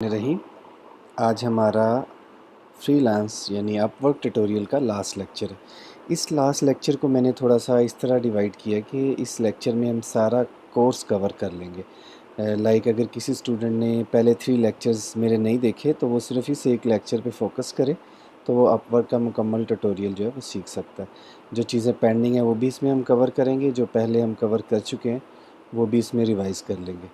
रही आज हमारा फ्रीलांस यानी अपवर्क ट्यूटोरियल का लास्ट लेक्चर है। इस लास्ट लेक्चर को मैंने थोड़ा सा इस तरह डिवाइड किया कि इस लेक्चर में हम सारा कोर्स कवर कर लेंगे। लाइक अगर किसी स्टूडेंट ने पहले 3 लेक्चर्स मेरे नहीं देखे तो वो सिर्फ इस एक लेक्चर पे फोकस करे तो वो अपवर्क का मुकम्मल ट्यूटोरियल जो है वो सीख सकता है। जो चीज़ें पेंडिंग है वो भी इसमें हम कवर करेंगे, जो पहले हम कवर कर चुके हैं वो भी इसमें रिवाइज़ कर लेंगे।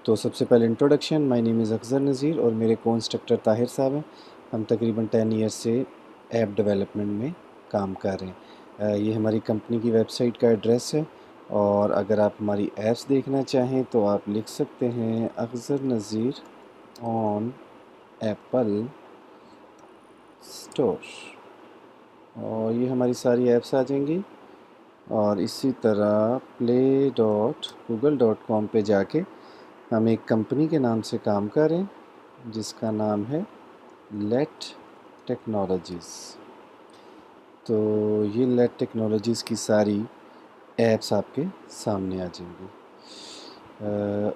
तो सबसे पहले introduction, my name is Afzal Nazir और मेरे को इंस्ट्रक्टर ताहिर साहब हैं। हम तकरीबन 10 ईयर्स से ऐप डेवलपमेंट में काम कर रहे हैं। ये हमारी कंपनी की वेबसाइट का एड्रेस है और अगर आप हमारी ऐप्स देखना चाहें तो आप लिख सकते हैं अफजल नज़ीर ऑन एप्पल स्टोर और ये हमारी सारी ऐप्स आ जाएंगी। और इसी तरह play.google.com पे जाके हम एक कंपनी के नाम से काम कर रहे हैं जिसका नाम है लेट टेक्नोलॉजीज़। तो ये लेट टेक्नोलॉजीज़ की सारी ऐप्स आपके सामने आ जाएंगी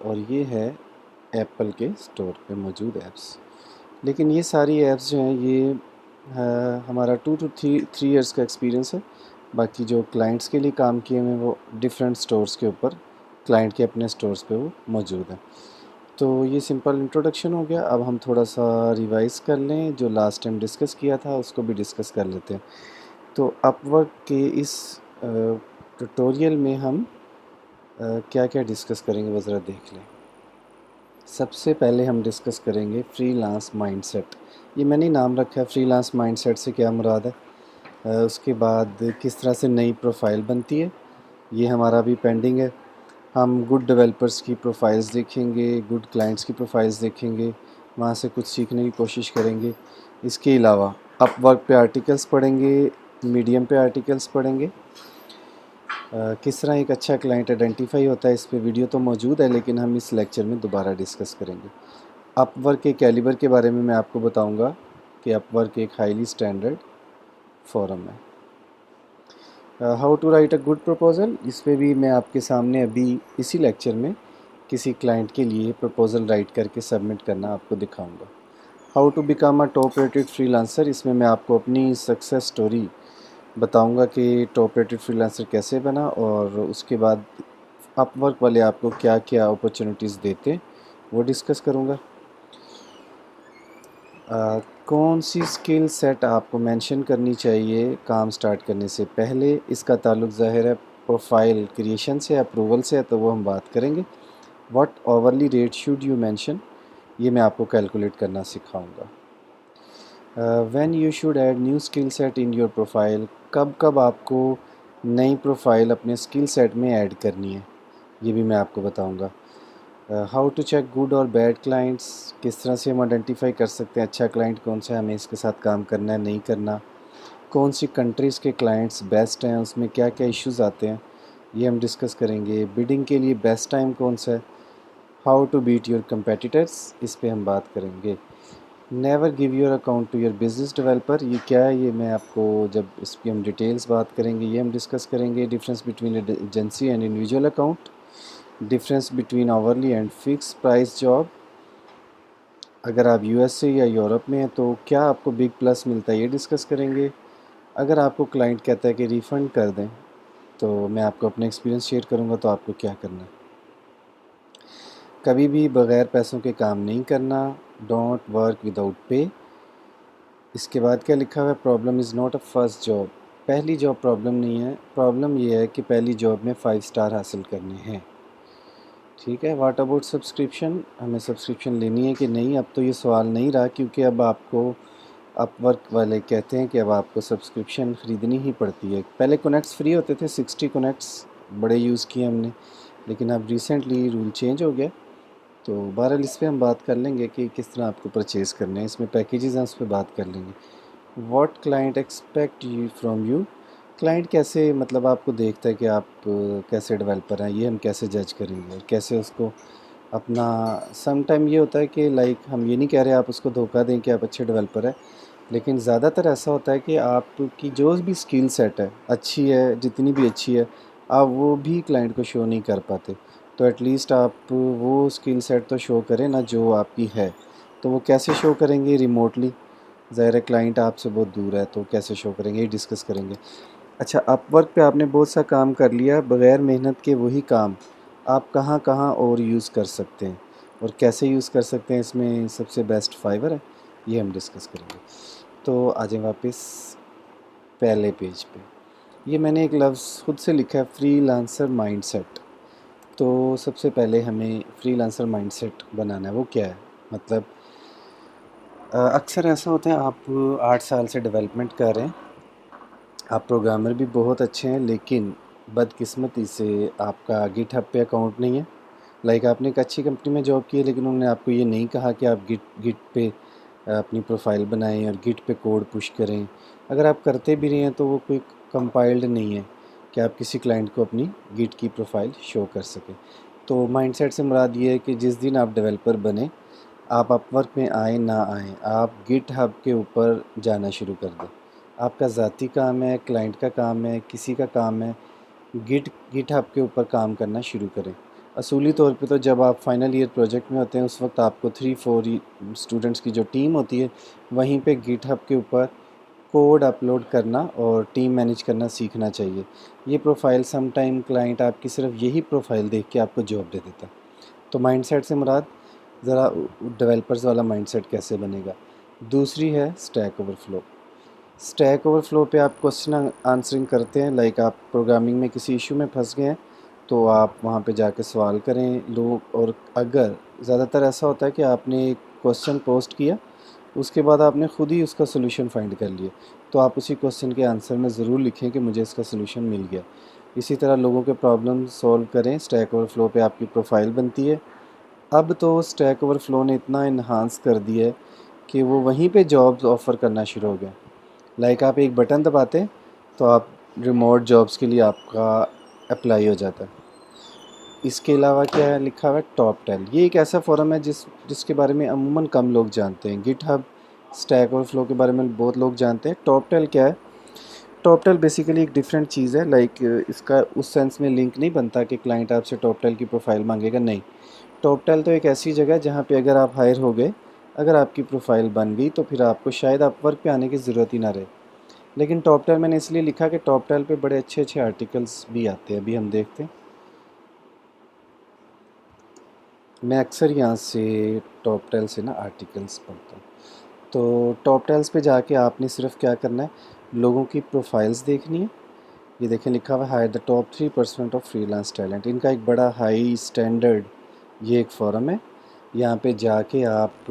और ये है एप्पल के स्टोर पे मौजूद ऐप्स। लेकिन ये सारी ऐप्स जो हैं ये हमारा 2 to 3 इयर्स का एक्सपीरियंस है। बाकी जो क्लाइंट्स के लिए काम किए हुए वो डिफरेंट स्टोर्स के ऊपर, क्लाइंट के अपने स्टोर्स पे वो मौजूद हैं। तो ये सिंपल इंट्रोडक्शन हो गया। अब हम थोड़ा सा रिवाइज़ कर लें, जो लास्ट टाइम डिस्कस किया था उसको भी डिस्कस कर लेते हैं। तो अपवर्क के इस ट्यूटोरियल में हम क्या क्या डिस्कस करेंगे वो ज़रा देख लें। सबसे पहले हम डिस्कस करेंगे फ्रीलांस माइंडसेट। ये मैंने नाम रखा है फ्रीलांस माइंडसेट से क्या मुराद है। उसके बाद किस तरह से नई प्रोफाइल बनती है, ये हमारा भी पेंडिंग है। हम गुड डेवलपर्स की प्रोफाइल्स देखेंगे, गुड क्लाइंट्स की प्रोफाइल्स देखेंगे, वहाँ से कुछ सीखने की कोशिश करेंगे। इसके अलावा अपवर्क पे आर्टिकल्स पढ़ेंगे, मीडियम पे आर्टिकल्स पढ़ेंगे। किस तरह एक अच्छा क्लाइंट आइडेंटिफाई होता है, इस पे वीडियो तो मौजूद है लेकिन हम इस लेक्चर में दोबारा डिस्कस करेंगे। अपवर्क के कैलिबर के बारे में मैं आपको बताऊंगा कि अपवर्क एक हाईली स्टैंडर्ड फोरम है। How to write a good proposal, इस पे भी मैं आपके सामने अभी इसी लेक्चर में किसी क्लाइंट के लिए प्रपोज़ल राइट करके सबमिट करना आपको दिखाऊंगा। How to become a top rated freelancer, इसमें मैं आपको अपनी सक्सेस स्टोरी बताऊंगा कि टॉप रेटेड फ्रीलांसर कैसे बना और उसके बाद अपवर्क वाले आपको क्या क्या अपॉर्चुनिटीज़ देते वो डिस्कस करूंगा। कौन सी स्किल सेट आपको मेंशन करनी चाहिए काम स्टार्ट करने से पहले, इसका ताल्लुक ज़ाहिर है प्रोफाइल क्रिएशन से, अप्रूवल से है, तो वो हम बात करेंगे। What overly rate should you mention, ये मैं आपको कैलकुलेट करना सिखाऊंगा। When you should add new skill set in your profile, कब कब आपको नई प्रोफाइल अपने स्किल सेट में ऐड करनी है, ये भी मैं आपको बताऊंगा। हाउ टू चेक गुड और बैड क्लाइंट्स, किस तरह से हम आइडेंटिफाई कर सकते हैं अच्छा क्लाइंट कौन सा है, हमें इसके साथ काम करना है नहीं करना। कौन सी कंट्रीज़ के क्लाइंट्स बेस्ट हैं, उसमें क्या क्या इश्यूज़ आते हैं, ये हम डिस्कस करेंगे। बिडिंग के लिए बेस्ट टाइम कौन सा है। How to beat your competitors, इस पे हम बात करेंगे। Never give your account to your business developer, ये क्या है, ये मैं आपको जब इस पर हम डिटेल्स बात करेंगे ये हम डिस्कस करेंगे। Difference between agency and individual account, difference between hourly and fix price job, अगर आप यूएसए या यूरोप में हैं तो क्या आपको बिग प्लस मिलता है, ये डिस्कस करेंगे। अगर आपको क्लाइंट कहता है कि रिफ़ंड कर दें तो मैं आपको अपना एक्सपीरियंस शेयर करूंगा, तो आपको क्या करना है। कभी भी बग़ैर पैसों के काम नहीं करना, डोंट वर्क विदाउट पे। इसके बाद क्या लिखा हुआ है, problem is not a first job, पहली जॉब प्रॉब्लम नहीं है, प्रॉब्लम ये है कि पहली जॉब में 5 स्टार हासिल करने हैं। ठीक है। व्हाट अबाउट सब्सक्रिप्शन, हमें सब्सक्रिप्शन लेनी है कि नहीं, अब तो ये सवाल नहीं रहा क्योंकि अब आपको अपवर्क वाले कहते हैं कि अब आपको सब्सक्रिप्शन ख़रीदनी ही पड़ती है। पहले कनेक्ट्स फ्री होते थे, 60 कनेक्ट्स बड़े यूज़ किए हमने, लेकिन अब रिसेंटली रूल चेंज हो गया। तो बहरहाल इस पर हम बात कर लेंगे कि किस तरह आपको परचेज़ करने हैं, इसमें पैकेजेस हैं उस पर बात कर लेंगे। What client expect you from you, client कैसे मतलब आपको देखता है कि आप कैसे डेवलपर हैं, ये हम कैसे जज करेंगे और कैसे उसको अपना। सम टाइम ये होता है कि लाइक हम ये नहीं कह रहे आप उसको धोखा दें कि आप अच्छे डेवलपर हैं, लेकिन ज़्यादातर ऐसा होता है कि आपकी जो भी स्किल सेट है अच्छी है, जितनी भी अच्छी है, आप वो भी क्लाइंट को शो नहीं कर पाते। तो एटलीस्ट आप वो स्किल सेट तो शो करें ना जो आपकी है। तो वो कैसे शो करेंगे? रिमोटली। ज़ाहिर है क्लाइंट आपसे बहुत दूर है, तो कैसे शो करेंगे ये डिस्कस करेंगे। अच्छा, अपवर्क पे आपने बहुत सा काम कर लिया, बग़ैर मेहनत के वही काम आप कहाँ कहाँ और यूज़ कर सकते हैं और कैसे यूज़ कर सकते हैं, इसमें सबसे बेस्ट फाइवर है, ये हम डिस्कस करेंगे। तो आ जाएं वापस पहले पेज पे। ये मैंने एक लफ्ज़ खुद से लिखा है, फ्रीलांसर माइंडसेट। तो सबसे पहले हमें फ्रीलांसर माइंडसेट बनाना है। वो क्या है? मतलब अक्सर ऐसा होता है, आप 8 साल से डेवलपमेंट कर रहे हैं, आप प्रोग्रामर भी बहुत अच्छे हैं, लेकिन बदकिस्मती से आपका गिटहब पे अकाउंट नहीं है। लाइक आपने एक अच्छी कंपनी में जॉब की है, लेकिन उन्होंने आपको ये नहीं कहा कि आप गिट पे अपनी प्रोफाइल बनाएं और गिट पे कोड पुश करें। अगर आप करते भी रहे हैं तो वो कोई कंपाइल्ड नहीं है कि आप किसी क्लाइंट को अपनी गिट की प्रोफाइल शो कर सकें। तो माइंडसेट से मुराद ये है कि जिस दिन आप डेवलपर बने, आप अपवर्क में आए ना आएँ, आप गिटहब के ऊपर जाना शुरू कर दें। आपका ज़ाती काम है, क्लाइंट का काम है, किसी का काम है, गिटहब के ऊपर काम करना शुरू करें। असूली तौर पे तो जब आप फाइनल ईयर प्रोजेक्ट में होते हैं, उस वक्त आपको 3-4 स्टूडेंट्स की जो टीम होती है, वहीं पे गिटहब के ऊपर कोड अपलोड करना और टीम मैनेज करना सीखना चाहिए। ये प्रोफाइल सम टाइम क्लाइंट आपकी सिर्फ यही प्रोफाइल देख के आपको जॉब दे देता है। तो माइंडसेट से मुराद ज़रा डेवलपर्स वाला माइंडसेट कैसे बनेगा। दूसरी है स्टैक ओवरफ्लो। स्टैक ओवरफ्लो पे आप क्वेश्चन आंसरिंग करते हैं, लाइक आप प्रोग्रामिंग में किसी इशू में फंस गए हैं, तो आप वहाँ पे जाके सवाल करें लोग। और अगर ज़्यादातर ऐसा होता है कि आपने एक क्वेश्चन पोस्ट किया, उसके बाद आपने ख़ुद ही उसका सोल्यूशन फाइंड कर लिया, तो आप उसी क्वेश्चन के आंसर में ज़रूर लिखें कि मुझे इसका सोल्यूशन मिल गया। इसी तरह लोगों के प्रॉब्लम सॉल्व करें। स्टैक ओवरफ्लो पे आपकी प्रोफाइल बनती है। अब तो स्टैक ओवरफ्लो ने इतना इन्हांस कर दिया है कि वो वहीं पे जॉब्स ऑफ़र करना शुरू हो गया। लाइक आप एक बटन दबाते हैं तो आप रिमोट जॉब्स के लिए आपका अप्लाई हो जाता है। इसके अलावा क्या है लिखा हुआ है, टॉप 10। ये एक ऐसा फोरम है जिसके बारे में अमूमन कम लोग जानते हैं। गिटहब, स्टैक ओवरफ्लो के बारे में बहुत लोग जानते हैं। टॉप 10 क्या है? टॉप 10 बेसिकली एक डिफरेंट चीज़ है। लाइक इसका उस सेंस में लिंक नहीं बनता कि क्लाइंट आपसे टॉप 10 की प्रोफाइल मांगेगा, नहीं। टॉप 10 तो एक ऐसी जगह है जहाँ पे अगर आप हायर हो गए, अगर आपकी प्रोफाइल बन गई, तो फिर आपको शायद अपवर्क पे आने की ज़रूरत ही ना रहे। लेकिन टॉप 10 मैंने इसलिए लिखा कि टॉप 10 पे बड़े अच्छे अच्छे आर्टिकल्स भी आते हैं। अभी हम देखते हैं। मैं अक्सर यहाँ से टॉप 10 से ना आर्टिकल्स पढ़ता हूँ। तो टॉप 10 पे जाके आपने सिर्फ क्या करना है, लोगों की प्रोफाइल्स देखनी है। ये देखें लिखा हुआ है hire the top 3% of freelance talent. इनका एक बड़ा हाई स्टैंडर्ड ये एक फोरम है। यहाँ पे जाके आप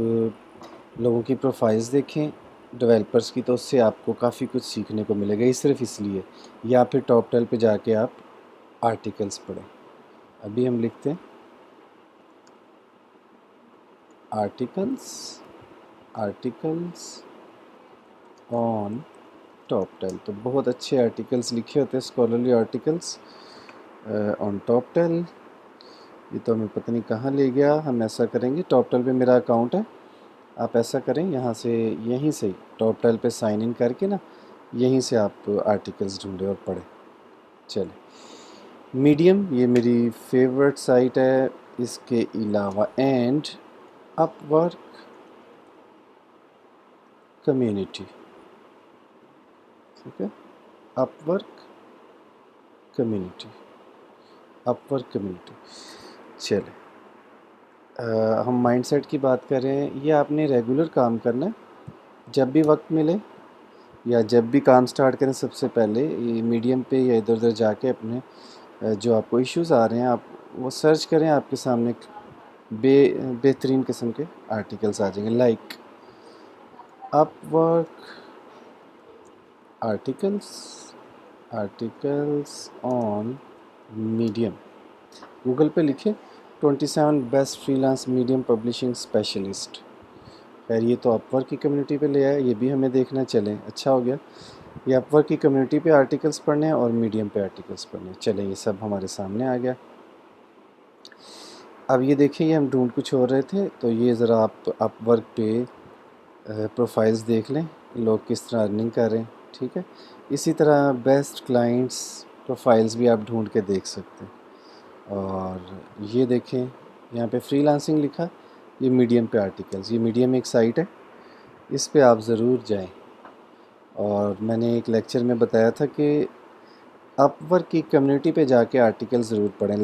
लोगों की प्रोफाइल्स देखें डेवलपर्स की, तो उससे आपको काफ़ी कुछ सीखने को मिलेगा। ये सिर्फ इसलिए, या फिर टॉप 10 पे जाके आप आर्टिकल्स पढ़ें। अभी हम लिखते हैं आर्टिकल्स आर्टिकल्स ऑन टॉप 10। तो बहुत अच्छे आर्टिकल्स लिखे होते हैं, स्कॉलरली आर्टिकल्स ऑन टॉप 10। ये तो हमें पता नहीं कहाँ ले गया। हम ऐसा करेंगे, टॉप 10 पे मेरा अकाउंट है, आप ऐसा करें यहाँ से, यहीं से टॉप 10 पे साइन इन करके ना, यहीं से आप आर्टिकल्स ढूंढें और पढ़ें। चले, मीडियम ये मेरी फेवरेट साइट है। इसके अलावा एंड अपवर्क कम्युनिटी, ठीक है, अपवर्क कम्युनिटी, अपवर्क कम्युनिटी। चले, हम माइंडसेट की बात कर रहे हैं। ये आपने रेगुलर काम करना है, जब भी वक्त मिले या जब भी काम स्टार्ट करें, सबसे पहले ये मीडियम पे या इधर उधर जाके अपने जो आपको इश्यूज़ आ रहे हैं आप वो सर्च करें। आपके सामने बेहतरीन किस्म के आर्टिकल्स आ जाएंगे, like Upwork articles articles on medium. Google पे लिखे 27 best freelance medium publishing specialist. खैर ये तो अपवर्क की कम्युनिटी पे ले आया, ये भी हमें देखना चलें, अच्छा हो गया। ये अपवर्क की कम्युनिटी पे आर्टिकल्स पढ़ने हैं और मीडियम पे आर्टिकल्स पढ़ने हैं। चलें, ये सब हमारे सामने आ गया। अब ये देखिए, ये हम ढूंढ कुछ और रहे थे, तो ये ज़रा आप अपवर्क पे प्रोफाइल्स देख लें, लोग किस तरह अर्निंग कर रहे हैं, ठीक है। इसी तरह बेस्ट क्लाइंट्स प्रोफाइल्स भी आप ढूंढ के देख सकते हैं। और ये देखें, यहाँ पे फ्रीलांसिंग लिखा, ये मीडियम पे आर्टिकल्स, ये मीडियम एक साइट है, इस पे आप ज़रूर जाएं। और मैंने एक लेक्चर में बताया था कि अपवर्क की कम्युनिटी पे जाके आर्टिकल ज़रूर पढ़ें।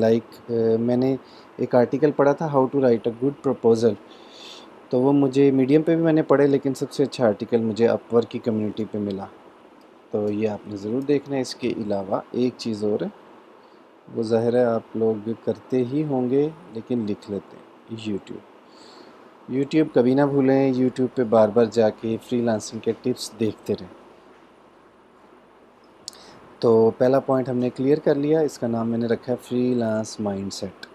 मैंने एक आर्टिकल पढ़ा था, how to write a good proposal, तो वो मुझे मीडियम पे भी मैंने पढ़े, लेकिन सबसे अच्छा आर्टिकल मुझे अपवर्क की कम्युनिटी पे मिला। तो ये आपने ज़रूर देखना है। इसके अलावा एक चीज़ और है, वो ज़ाहिर है आप लोग करते ही होंगे लेकिन लिख लेते हैं, यूट्यूब कभी ना भूलें। यूट्यूब पे बार बार जाके फ्रीलांसिंग के टिप्स देखते रहें। तो पहला पॉइंट हमने क्लियर कर लिया, इसका नाम मैंने रखा है फ्रीलांस माइंडसेट।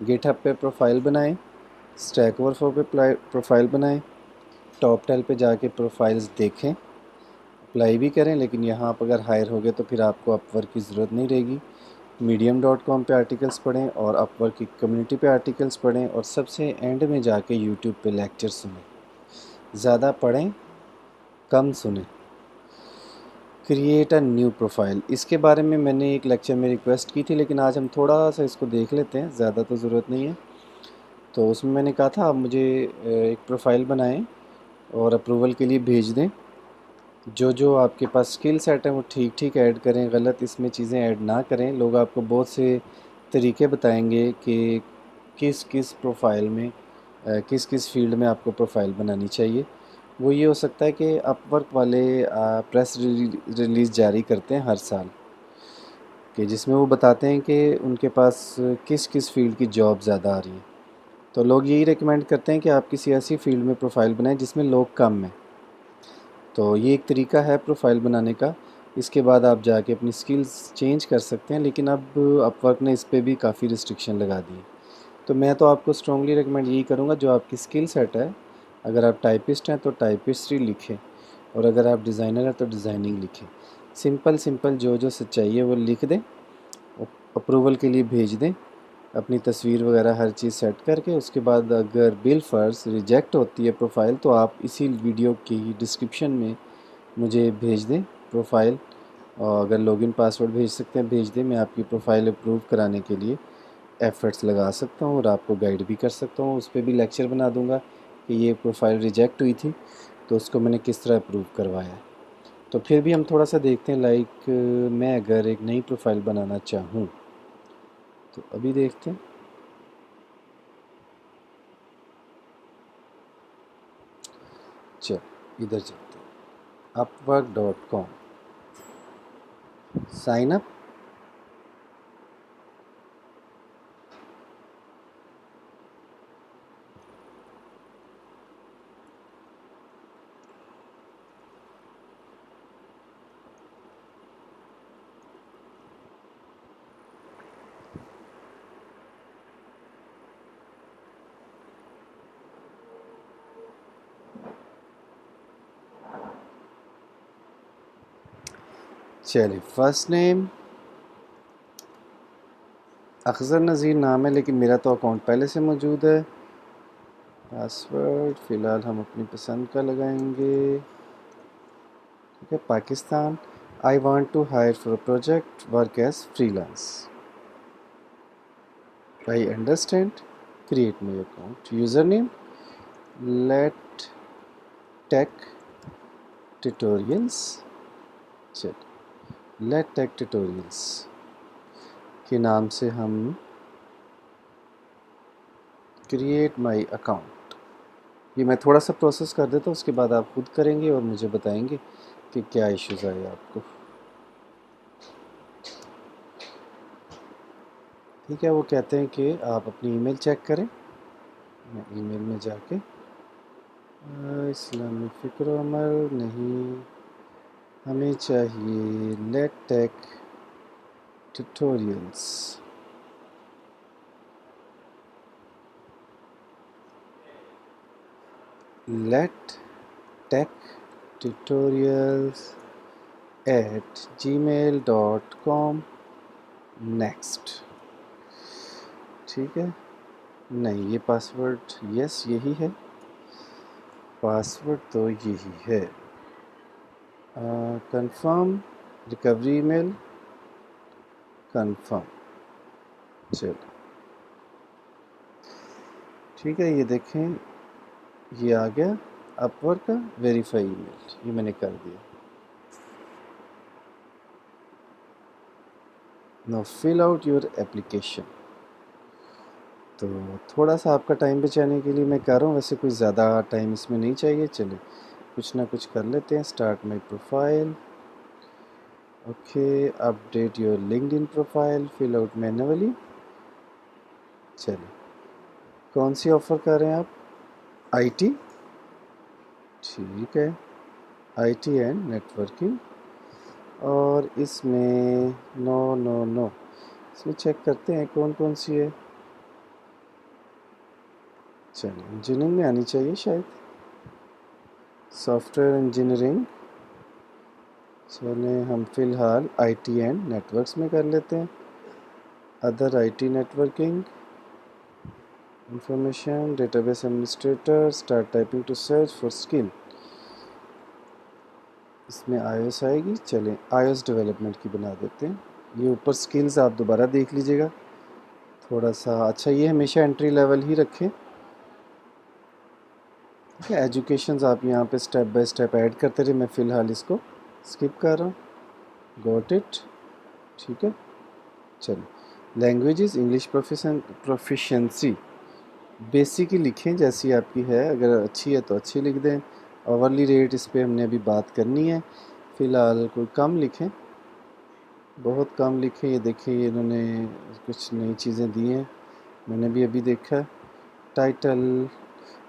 गिटहब पे प्रोफाइल बनाएं, स्टैक ओवरफ्लो पे प्रोफाइल बनाएं, टॉप 10 पे जाके प्रोफाइल्स देखें, अप्लाई भी करें, लेकिन यहाँ आप अगर हायर हो गए तो फिर आपको अपवर्क की ज़रूरत नहीं रहेगी। medium.com पे आर्टिकल्स पढ़ें और अपवर्क की कम्युनिटी पे आर्टिकल्स पढ़ें, और सबसे एंड में जाके यूट्यूब पे लेक्चर सुनें। ज़्यादा पढ़ें, कम सुनें। क्रिएट अ न्यू प्रोफाइल, इसके बारे में मैंने एक लेक्चर में रिक्वेस्ट की थी, लेकिन आज हम थोड़ा सा इसको देख लेते हैं, ज़्यादा तो ज़रूरत नहीं है। तो उसमें मैंने कहा था आप मुझे एक प्रोफाइल बनाएं और अप्रूवल के लिए भेज दें। जो जो आपके पास स्किल सेट है वो ठीक ठीक ऐड करें, गलत इसमें चीज़ें ऐड ना करें। लोग आपको बहुत से तरीके बताएंगे कि किस किस प्रोफाइल में किस किस फील्ड में आपको प्रोफाइल बनानी चाहिए। वो ये हो सकता है कि अपवर्क वाले प्रेस रिलीज़ जारी करते हैं हर साल, कि जिसमें वो बताते हैं कि उनके पास किस किस फील्ड की जॉब ज़्यादा आ रही है। तो लोग यही रिकमेंड करते हैं कि आप किसी ऐसी फील्ड में प्रोफाइल बनाएं जिसमें लोग कम हैं। तो ये एक तरीका है प्रोफाइल बनाने का। इसके बाद आप जाके अपनी स्किल्स चेंज कर सकते हैं, लेकिन अब अपवर्क ने इस पे भी काफ़ी रिस्ट्रिक्शन लगा दी है। तो मैं तो आपको स्ट्रॉन्गली रिकमेंड यही करूँगा, जो आपकी स्किल सेट है, अगर आप टाइपिस्ट हैं तो टाइपिस्ट्री लिखें, और अगर आप डिज़ाइनर हैं तो डिज़ाइनिंग लिखें। सिंपल सिंपल जो जो चाहिए वो लिख दें, अप्रूवल के लिए भेज दें, अपनी तस्वीर वगैरह हर चीज़ सेट करके। उसके बाद अगर बिल फर्स्ट रिजेक्ट होती है प्रोफाइल, तो आप इसी वीडियो की डिस्क्रिप्शन में मुझे भेज दें प्रोफाइल, और अगर लॉगिन पासवर्ड भेज सकते हैं भेज दें। मैं आपकी प्रोफाइल अप्रूव कराने के लिए एफ़र्ट्स लगा सकता हूँ और आपको गाइड भी कर सकता हूँ। उस पे भी लेक्चर बना दूँगा कि ये प्रोफाइल रिजेक्ट हुई थी तो उसको मैंने किस तरह अप्रूव करवाया है। तो फिर भी हम थोड़ा सा देखते हैं, मैं अगर एक नई प्रोफाइल बनाना चाहूँ तो अभी देखते हैं। चल, इधर चलते हैं, upwork.com, साइन अप। चलिए, फ़र्स्ट नेम अखज़र नज़ीर नाम है, लेकिन मेरा तो अकाउंट पहले से मौजूद है। पासवर्ड फ़िलहाल हम अपनी पसंद का लगाएंगे। ठीक है, Pakistan. I want to hire for a project, work as freelance. I understand, create my account. User name let tech tutorials. चल, लेट टेक ट्यूटोरियल्स के नाम से हम क्रिएट माई अकाउंट। ये मैं थोड़ा सा प्रोसेस कर देता हूँ, उसके बाद आप खुद करेंगे और मुझे बताएंगे कि क्या इश्यूज़ आए आपको। ठीक है, वो कहते हैं कि आप अपनी ईमेल चेक करें। मैं ईमेल में जाके इस्लामी फ़िक्र अमल नहीं, हमें चाहिए let tech tutorials. Let tech tutorials @gmail.com। Next. ठीक है, नहीं ये पासवर्ड, यस यही है पासवर्ड, तो यही है। Confirm, recovery email, confirm. चलो ठीक है, ये देखें ये आ गया अपवर्क का वेरीफाई ईमेल, ये मैंने कर दिया। No fill out your application. तो थोड़ा सा आपका टाइम बचाने के लिए मैं कर रहा हूँ, वैसे कोई ज़्यादा टाइम इसमें नहीं चाहिए। चलिए कुछ ना कुछ कर लेते हैं। Start my profile, okay, update your LinkedIn profile, fill out manually. चलिए कौन सी ऑफ़र कर रहे हैं आप? आईटी, ठीक है, आईटी एंड नेटवर्किंग। और इसमें नो नो नो, इसमें चेक करते हैं कौन कौन सी है। चलिए इंजीनियरिंग में आनी चाहिए शायद, सॉफ्टवेयर इंजीनियरिंग। चलिए हम फ़िलहाल आईटी एंड नेटवर्क्स में कर लेते हैं। Other IT networking, information, database administrator, start typing to search for skill. इसमें iOS आएगी। चलें iOS डेवलपमेंट की बना देते हैं। ये ऊपर स्किल्स आप दोबारा देख लीजिएगा थोड़ा सा। अच्छा ये हमेशा एंट्री लेवल ही रखें, ठीक है। एजुकेशंस आप यहाँ पे स्टेप बाय स्टेप ऐड करते रहे, मैं फ़िलहाल इसको स्किप कर रहा हूँ। गॉट इट, ठीक है। चलिए लैंग्वेजेस, इंग्लिश प्रोफिशेंसी बेसिक ही लिखें जैसी आपकी है, अगर अच्छी है तो अच्छी लिख दें। आवरली रेट इस पर हमने अभी बात करनी है, फ़िलहाल कोई कम लिखें, बहुत कम लिखें। ये देखें ये इन्होंने कुछ नई चीज़ें दी हैं, मैंने भी अभी देखा। टाइटल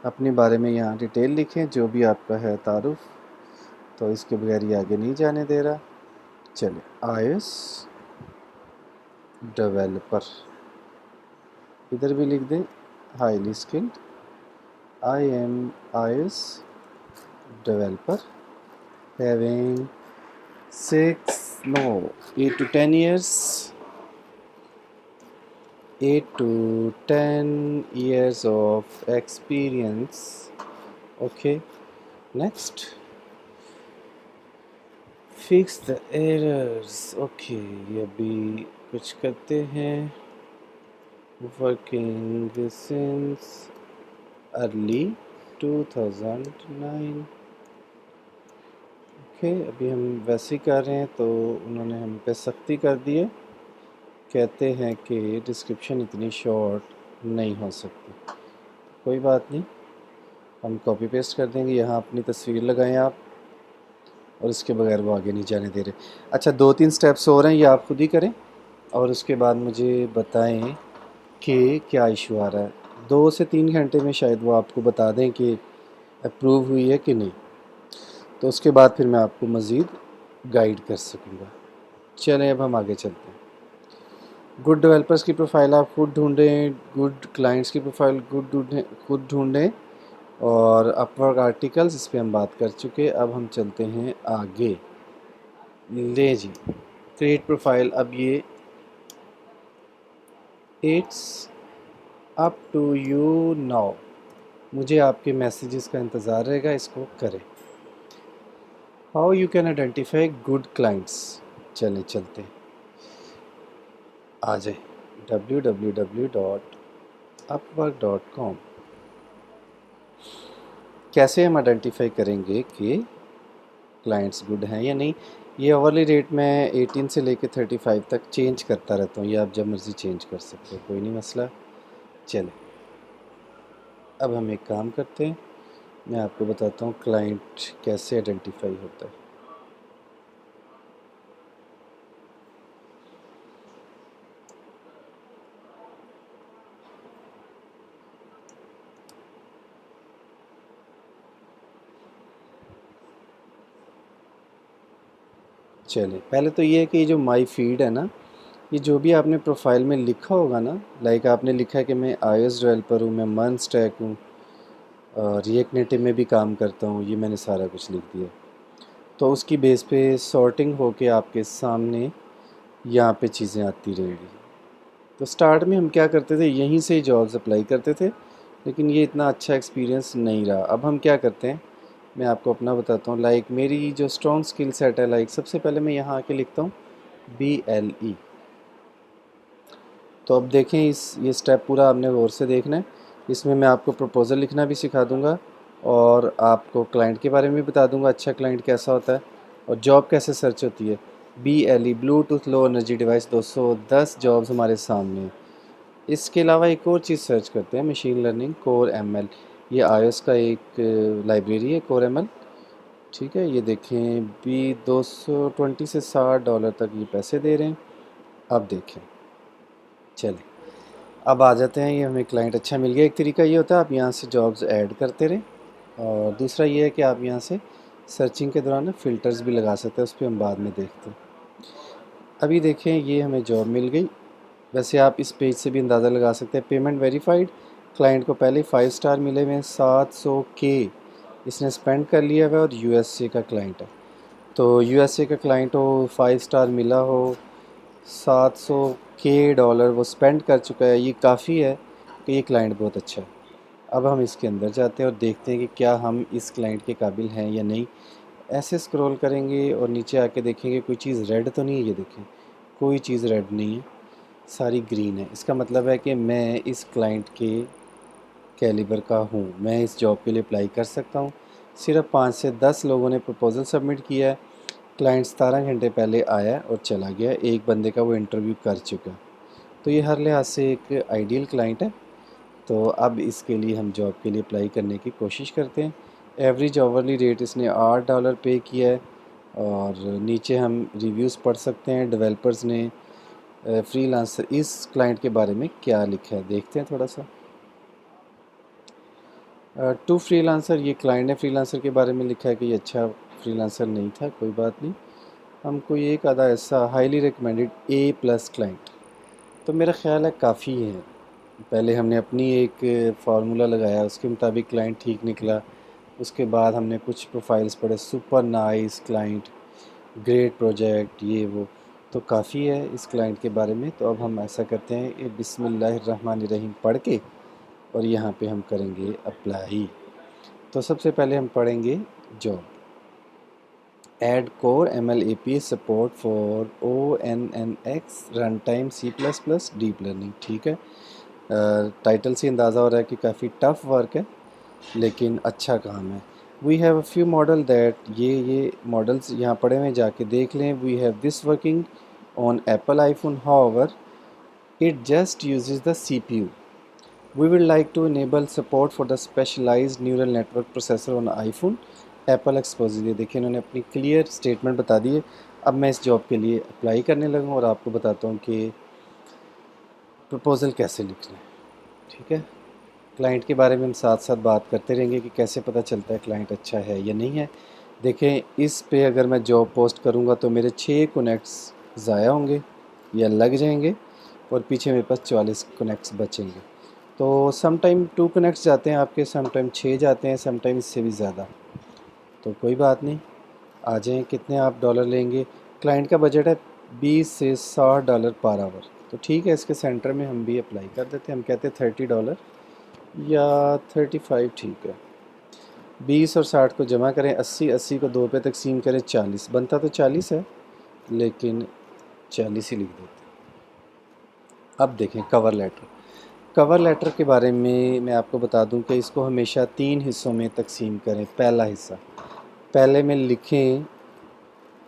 अपने बारे में यहाँ डिटेल लिखें, जो भी आपका है तारुफ, तो इसके बगैर ये आगे नहीं जाने दे रहा। चलिए iOS डेवलपर, इधर भी लिख दें highly skilled, I am iOS developer having 8 to 10 years, 8 to 10 years of experience. Okay, next, fix the errors. Okay, ये अभी कुछ करते हैं। working since early 2009। ओके, अभी हम वैसे ही कर रहे हैं, तो उन्होंने हम पे सख्ती कर दी है, कहते हैं कि डिस्क्रिप्शन इतनी शॉर्ट नहीं हो सकती। कोई बात नहीं, हम कॉपी पेस्ट कर देंगे। यहाँ अपनी तस्वीर लगाएं आप, और इसके बगैर वो आगे नहीं जाने दे रहे। अच्छा 2-3 स्टेप्स और हैं, ये आप खुद ही करें और उसके बाद मुझे बताएं कि क्या इशू आ रहा है। 2 से 3 घंटे में शायद वो आपको बता दें कि अप्रूव हुई है कि नहीं, तो उसके बाद फिर मैं आपको मज़ीद गाइड कर सकूँगा। चलें अब हम आगे चलते हैं। गुड डेवलपर्स की प्रोफाइल आप खुद ढूंढें, गुड क्लाइंट्स की प्रोफाइल खुद ढूंढें, और अपवर्क आर्टिकल्स इस पर हम बात कर चुके। अब हम चलते हैं आगे। ले जी, क्रिएट प्रोफाइल। अब ये it's up to you now, मुझे आपके मैसेजेस का इंतज़ार रहेगा, इसको करें। How you can identify good clients, चलें चलते हैं, आ जाए www.upwork.com। कैसे हम आइडेंटिफाई करेंगे कि क्लाइंट्स गुड हैं या नहीं? ये ओवरली रेट मैं 18 से लेकर 35 तक चेंज करता रहता हूँ, ये आप जब मर्ज़ी चेंज कर सकते हो, कोई नहीं मसला। चलें अब हम एक काम करते हैं, मैं आपको बताता हूँ क्लाइंट कैसे आइडेंटिफाई होता है। चलें पहले तो ये है कि जो माई फीड है ना, ये जो भी आपने प्रोफाइल में लिखा होगा ना, लाइक आपने लिखा है कि मैं iOS डेवलपर हूँ, मैं मन स्टैक हूँ, रिएक्ट नेटिव में भी काम करता हूँ, ये मैंने सारा कुछ लिख दिया। तो उसकी बेस पे सॉर्टिंग होके आपके सामने यहाँ पे चीज़ें आती रहेंगी। तो स्टार्ट में हम क्या करते थे, यहीं से जॉब्स अप्लाई करते थे, लेकिन ये इतना अच्छा एक्सपीरियंस नहीं रहा। अब हम क्या करते हैं, मैं आपको अपना बताता हूँ। लाइक मेरी जो स्ट्रॉन्ग स्किल सेट है, लाइक सबसे पहले मैं यहाँ आके लिखता हूँ BLE। तो अब देखें ये स्टेप पूरा आपने गौर से देखना है। इसमें मैं आपको प्रपोज़ल लिखना भी सिखा दूंगा और आपको क्लाइंट के बारे में भी बता दूंगा, अच्छा क्लाइंट कैसा होता है और जॉब कैसे सर्च होती है। BLE Bluetooth low energy device 210 jobs हमारे सामने हैं। इसके अलावा एक और चीज़ सर्च करते हैं, मशीन लर्निंग कोर ML। ये iOS का एक लाइब्रेरी है कोर ML। ठीक है, ये देखें बी 220 से $60 तक ये पैसे दे रहे हैं। अब देखें, चलें अब आ जाते हैं, ये हमें क्लाइंट अच्छा मिल गया। एक तरीका ये होता है आप यहाँ से जॉब्स ऐड करते रहें और दूसरा ये है कि आप यहाँ से सर्चिंग के दौरान ना फ़िल्टर्स भी लगा सकते हैं, उस पर हम बाद में देखते हैं। अभी देखें ये हमें जॉब मिल गई। वैसे आप इस पेज से भी अंदाज़ा लगा सकते हैं। पेमेंट वेरीफाइड, क्लाइंट को पहले 5 स्टार मिले हुए हैं, 700K इसने स्पेंड कर लिया हुआ है और USA का क्लाइंट है। तो USA का क्लाइंट हो, 5 स्टार मिला हो, 700K डॉलर वो स्पेंड कर चुका है, ये काफ़ी है कि ये क्लाइंट बहुत अच्छा है। अब हम इसके अंदर जाते हैं और देखते हैं कि क्या हम इस क्लाइंट के काबिल हैं या नहीं। ऐसे स्क्रॉल करेंगे और नीचे आके देखेंगे कोई चीज़ रेड तो नहीं है। ये देखें कोई चीज़ रेड नहीं है, सारी ग्रीन है। इसका मतलब है कि मैं इस क्लाइंट के कैलिबर का हूँ, मैं इस जॉब के लिए अप्लाई कर सकता हूँ। सिर्फ 5 से 10 लोगों ने प्रपोज़ल सबमिट किया है। क्लाइंट 17 घंटे पहले आया और चला गया, एक बंदे का वो इंटरव्यू कर चुका। तो ये हर लिहाज से एक आइडियल क्लाइंट है। तो अब इसके लिए हम जॉब के लिए अप्लाई करने की कोशिश करते हैं। एवरेज आवरली रेट इसने $8 पे किया है और नीचे हम रिव्यूज़ पढ़ सकते हैं। डेवलपर्स ने फ्रीलांसर इस क्लाइंट के बारे में क्या लिखा है देखते हैं थोड़ा सा। टू फ्रीलांसर, ये क्लाइंट ने फ्रीलांसर के बारे में लिखा है कि ये अच्छा फ्रीलांसर नहीं था, कोई बात नहीं। हमको ये एक आधा ऐसा हाईली रिकमेंडेड A+ क्लाइंट, तो मेरा ख्याल है काफ़ी है। पहले हमने अपनी एक फार्मूला लगाया, उसके मुताबिक क्लाइंट ठीक निकला। उसके बाद हमने कुछ प्रोफाइल्स पढ़े, super nice client, great project, ये वो, तो काफ़ी है इस क्लाइंट के बारे में। तो अब हम ऐसा करते हैं कि बिस्मिल्लाहिर्रहमानिर्रहीम पढ़ के और यहाँ पे हम करेंगे अप्लाई। तो सबसे पहले हम पढ़ेंगे job, add core ML API support for ONNX run time C++ deep learning. ठीक है, टाइटल से अंदाज़ा हो रहा है कि काफ़ी टफ वर्क है लेकिन अच्छा काम है। We have a few model that, ये मॉडल्स यहाँ पड़े हुए, जाके देख लें। We have this working on Apple iPhone, however it just uses the CPU। We would like to enable support for the specialized neural network processor on iPhone Apple Exposure। ये देखिए इन्होंने अपनी क्लियर स्टेटमेंट बता दी है। अब मैं इस job के लिए अप्लाई करने लगा हूँ और आपको बताता हूँ कि प्रपोज़ल कैसे लिखना है। ठीक है, क्लाइंट के बारे में हम साथ साथ बात करते रहेंगे कि कैसे पता चलता है क्लाइंट अच्छा है या नहीं है। देखें इस पे अगर मैं जॉब पोस्ट करूँगा तो मेरे 6 कनेक्ट्स ज़ाया होंगे या लग जाएंगे और पीछे मेरे पास 44 कनेक्ट्स बचेंगे। तो सम टाइम 2 कनेक्ट्स जाते हैं आपके, सम टाइम 6 जाते हैं, सम टाइम इससे भी ज़्यादा। तो कोई बात नहीं, आ जाएँ। कितने आप डॉलर लेंगे? क्लाइंट का बजट है 20 से $60 पर आवर। तो ठीक है, इसके सेंटर में हम भी अप्लाई कर देते हैं। हम कहते हैं $30 या 35, ठीक है। 20 और 60 को जमा करें, 80 को 2 पे तकसीम करें, 40 बनता तो 40 है लेकिन 40 ही लिख देते हैं। अब देखें कवर लेटर। कवर लेटर के बारे में मैं आपको बता दूं कि इसको हमेशा 3 हिस्सों में तकसीम करें। पहला हिस्सा पहले में लिखें,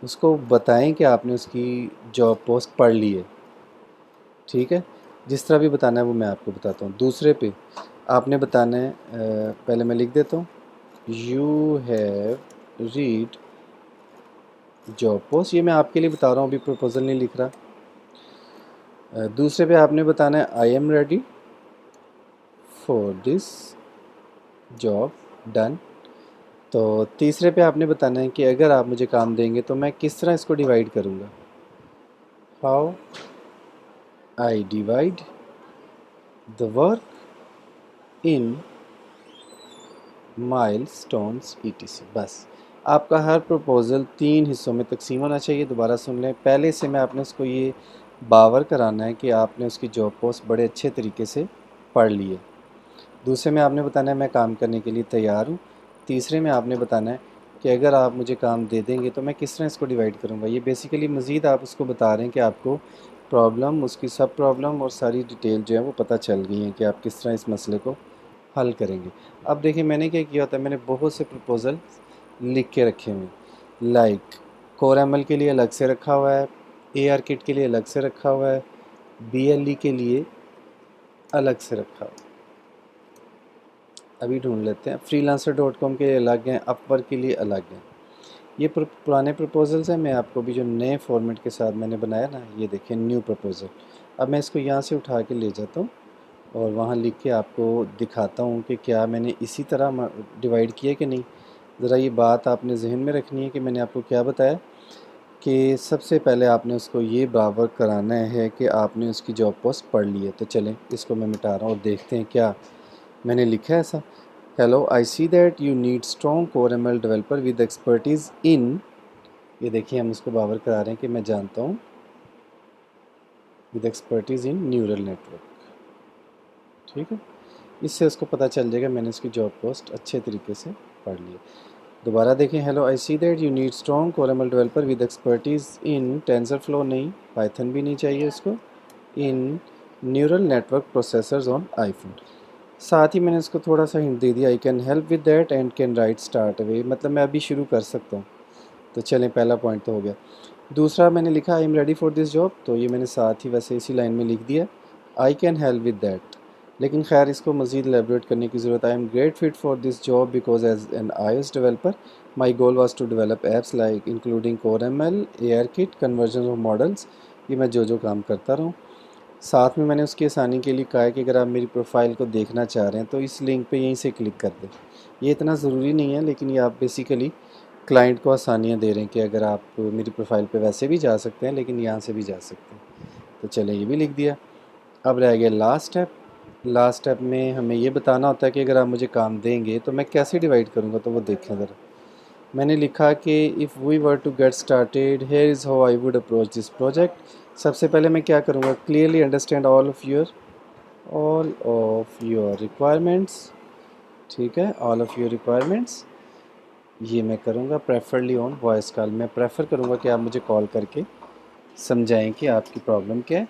उसको बताएं कि आपने उसकी जॉब पोस्ट पढ़ ली है। ठीक है, जिस तरह भी बताना है वो मैं आपको बताता हूँ। दूसरे पे आपने बताना है, पहले मैं लिख देता हूँ, you have read job post. ये मैं आपके लिए बता रहा हूँ, अभी प्रपोजल नहीं लिख रहा। दूसरे पे आपने बताना है I am ready for this job done. तो तीसरे पे आपने बताना है कि अगर आप मुझे काम देंगे तो मैं किस तरह इसको डिवाइड करूँगा, how I divide the work in milestones ETC। बस आपका हर प्रपोज़ल 3 हिस्सों में तकसीम होना चाहिए। दोबारा सुन लें, पहले से मैं आपने उसको ये बावर कराना है कि आपने उसकी जॉब पोस्ट बड़े अच्छे तरीके से पढ़ ली है। दूसरे में आपने बताना है मैं काम करने के लिए तैयार हूँ। तीसरे में आपने बताना है कि अगर आप मुझे काम दे देंगे तो मैं किस तरह इसको डिवाइड करूँगा। ये बेसिकली मज़ीद आप उसको बता रहे हैं कि आपको प्रॉब्लम, उसकी सब प्रॉब्लम और सारी डिटेल जो है वो पता चल गई हैं कि आप किस तरह इस मसले को हल करेंगे। अब देखिए मैंने क्या किया होता है, मैंने बहुत से प्रपोज़ल लिख के रखे हुए हैं। लाइक कोर एमएल के लिए अलग से रखा हुआ है, एआर किट के लिए अलग से रखा हुआ है, बीएलई के लिए अलग से रखा हुआ है। अभी ढूंढ लेते हैं। freelancer.com के लिए अलग हैं, अपवर्क के लिए अलग हैं। ये पुराने प्रपोजल्स हैं। मैं आपको भी जो नए फॉर्मेट के साथ मैंने बनाया ना, ये देखिए न्यू प्रपोज़ल। अब मैं इसको यहाँ से उठा के ले जाता हूँ और वहाँ लिख के आपको दिखाता हूँ कि क्या मैंने इसी तरह डिवाइड किया कि नहीं। ज़रा ये बात आपने जहन में रखनी है कि मैंने आपको क्या बताया कि सबसे पहले आपने उसको ये बराबर कराना है कि आपने उसकी जॉब पोस्ट पढ़ ली है। तो चलें इसको मैं मिटा रहा हूँ और देखते हैं क्या मैंने लिखा है ऐसा। Hello, I see that you need strong Core M L developer with expertise in, ये देखिए हम उसको बराबर करा रहे हैं कि मैं जानता हूँ, with expertise in neural network. ठीक है, इससे उसको पता चल जाएगा मैंने उसकी जॉब पोस्ट अच्छे तरीके से पढ़ ली है। दोबारा देखें। Hello, I see that you need strong Core ML developer with expertise in TensorFlow, नहीं, पाइथन भी नहीं चाहिए उसको, in neural network processors on iPhone. साथ ही मैंने उसको थोड़ा सा हिंट दे दिया, I can help with that and can right start away, मतलब मैं अभी शुरू कर सकता हूँ। तो चलें, पहला पॉइंट तो हो गया। दूसरा मैंने लिखा I am ready for this job, तो ये मैंने साथ ही वैसे इसी लाइन में लिख दिया, I can help with that. लेकिन खैर इसको मज़ीद एलेबोरेट करने की ज़रूरत है। I am great fit for this job because as an iOS developer my goal was to develop apps like including core M L, AR kit, conversion of models. ये मैं जो काम करता रहूँ। साथ में मैंने उसकी आसानी के लिए कहा है कि अगर आप मेरी प्रोफाइल को देखना चाह रहे हैं तो इस लिंक पे यहीं से क्लिक कर दें। ये इतना ज़रूरी नहीं है, लेकिन ये आप बेसिकली क्लाइंट को आसानियाँ दे रहे हैं कि अगर आप मेरी प्रोफाइल पे वैसे भी जा सकते हैं, लेकिन यहाँ से भी जा सकते हैं। तो चलें, ये भी लिख दिया। अब रह गया लास्ट स्टेप। लास्ट स्टेप में हमें ये बताना होता है कि अगर आप मुझे काम देंगे तो मैं कैसे डिवाइड करूँगा, तो वो देखें ज़रा। मैंने लिखा कि if we were to get started here is how I would approach this project. सबसे पहले मैं क्या करूँगा, clearly understand all of your requirements. ठीक है, ऑल ऑफ योर रिक्वायरमेंट्स ये मैं करूँगा। प्रेफरली ऑन वॉइस कॉल, मैं प्रेफर करूँगा कि आप मुझे कॉल करके समझाएं कि आपकी प्रॉब्लम क्या है।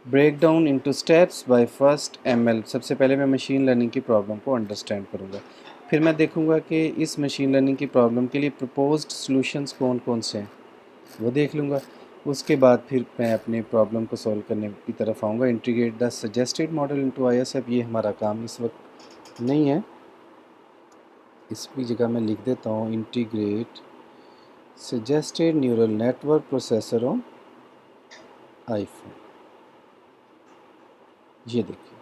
Break down into steps by first ML, सबसे पहले मैं मशीन लर्निंग की प्रॉब्लम को अंडरस्टैंड करूँगा। फिर मैं देखूँगा कि इस मशीन लर्निंग की प्रॉब्लम के लिए प्रपोज्ड सॉल्यूशंस कौन कौन से हैं, वो देख लूँगा। उसके बाद फिर मैं अपने प्रॉब्लम को सॉल्व करने की तरफ आऊँगा। Integrate the suggested model into iOS, अब ये हमारा काम इस वक्त नहीं है, इसकी जगह मैं लिख देता हूँ integrate suggested neural network processor on iPhone. ये देखिए,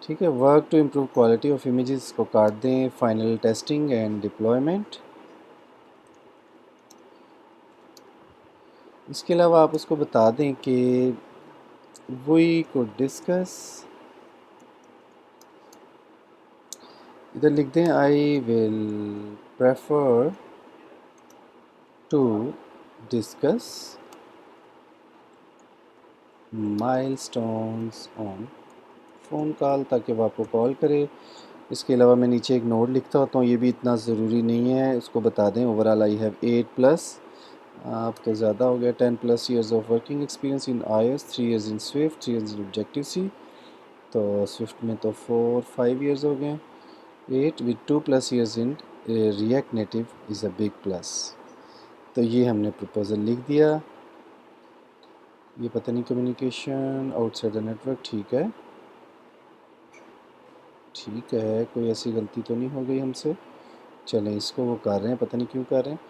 ठीक है। Work to improve quality of images को काट दें। Final testing and deployment. इसके अलावा आप उसको बता दें कि वी कुड डिस्कस, इधर लिख दें I will prefer to discuss milestones on phone call, ताकि वो आपको कॉल करे। इसके अलावा मैं नीचे एक नोट लिखता होता हूँ, ये भी इतना ज़रूरी नहीं है, उसको बता दें ओवरऑल आई हैव 8+, आप तो ज़्यादा हो गया, 10+ years of working experience in iOS, 3 years in Swift, 3 years in Objective C, तो स्विफ्ट में तो 4-5 ईयर्स हो गए। 8 with 2+ years in React Native is a big plus. तो ये हमने प्रपोज़ल लिख दिया। ये पता नहीं, कम्युनिकेशन आउटसाइड द नेटवर्क, ठीक है, ठीक है, कोई ऐसी गलती तो नहीं हो गई हमसे। चलें, इसको वो कर रहे हैं, पता नहीं क्यों कर रहे हैं,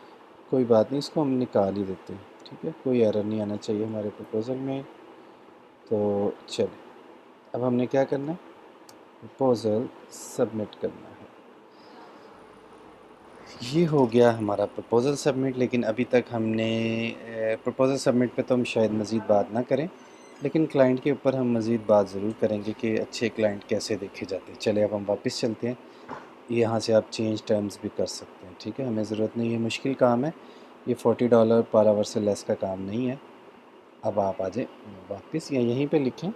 कोई बात नहीं, इसको हम निकाल ही देते हैं। ठीक है, कोई एरर नहीं आना चाहिए हमारे प्रपोज़ल में। तो चलें, अब हमने क्या करना है, प्रपोज़ल सबमिट करना है। ये हो गया हमारा प्रपोज़ल सबमिट। लेकिन अभी तक हमने प्रपोज़ल सबमिट पे तो हम शायद मज़ीद बात ना करें, लेकिन क्लाइंट के ऊपर हम मज़ीद बात ज़रूर करेंगे कि अच्छे क्लाइंट कैसे देखे जाते हैं। चले, अब हम वापस चलते हैं। यहाँ से आप चेंज टर्म्स भी कर सकते हैं। ठीक है, हमें ज़रूरत नहीं है, मुश्किल काम है ये, $40 पर आवर से लेस का काम नहीं है। अब आप आ जाए वापस, या यहीं पे लिखें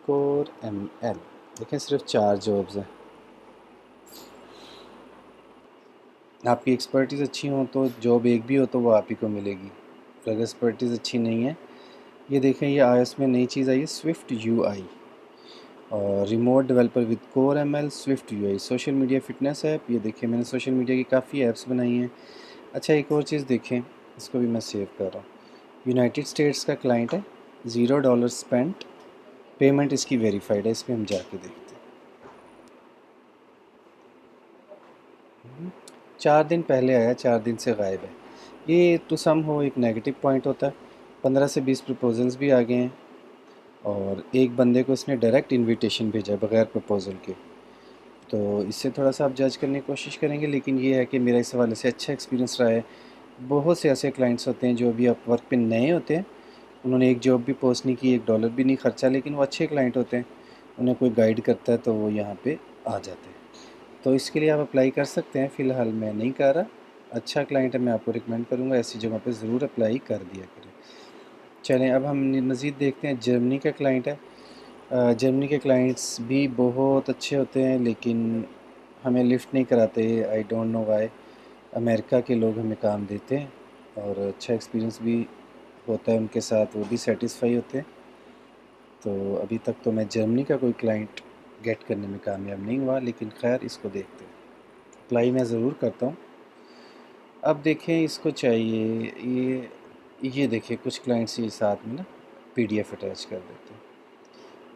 कोर एमएल, देखें सिर्फ 4 जॉब्स हैं। आपकी एक्सपर्टीज़ अच्छी हो तो जॉब एक भी हो तो वो आप ही को मिलेगी, अगर एक्सपर्टीज़ अच्छी नहीं है। ये देखें, ये iOS में नई चीज़ आई है, स्विफ्ट यूआई। और remote developer with core ML Swift UI, social media fitness app. ये देखिए मैंने सोशल मीडिया की काफ़ी ऐप्स बनाई हैं। अच्छा एक और चीज़ देखें, इसको भी मैं सेव कर रहा हूँ। यूनाइटेड स्टेट्स का क्लाइंट है, $0 स्पेंट, पेमेंट इसकी वेरीफाइड है। इस पर हम जाके देखते हैं। 4 दिन पहले आया, 4 दिन से गायब है। ये टू सम हो एक नेगेटिव पॉइंट होता है। 15 से 20 प्रपोजल्स भी आ गए हैं और एक बंदे को इसने डायरेक्ट इनविटेशन भेजा बगैर प्रपोज़ल के। तो इससे थोड़ा सा आप जज करने की कोशिश करेंगे, लेकिन ये है कि मेरा इस हवाले से अच्छा एक्सपीरियंस रहा है। बहुत से ऐसे क्लाइंट्स होते हैं जो अभी आप वर्क पे नए होते हैं, उन्होंने एक जॉब भी पोस्ट नहीं की, $1 भी नहीं खर्चा, लेकिन वो अच्छे क्लाइंट होते हैं, उन्हें कोई गाइड करता है तो वो यहाँ पे आ जाते हैं। तो इसके लिए आप अप्लाई कर सकते हैं। फ़िलहाल मैं नहीं कर रहा, अच्छा क्लाइंट है, मैं आपको रिकमेंड करूँगा ऐसी जगह पे ज़रूर अप्लाई कर दिया करें। चलें अब हम मज़ीद देखते हैं। जर्मनी का क्लाइंट है। जर्मनी के क्लाइंट्स भी बहुत अच्छे होते हैं, लेकिन हमें लिफ्ट नहीं कराते। I don't know why. America के लोग हमें काम देते हैं और अच्छा एक्सपीरियंस भी होता है उनके साथ, वो भी सेटिस्फाई होते हैं। तो अभी तक तो मैं जर्मनी का कोई क्लाइंट गेट करने में कामयाब नहीं हुआ, लेकिन खैर इसको देखते हैं। अप्लाई मैं ज़रूर करता हूँ। अब देखें इसको चाहिए ये देखिए कुछ क्लाइंट्स ये साथ में ना पीडीएफ अटैच कर देते हैं।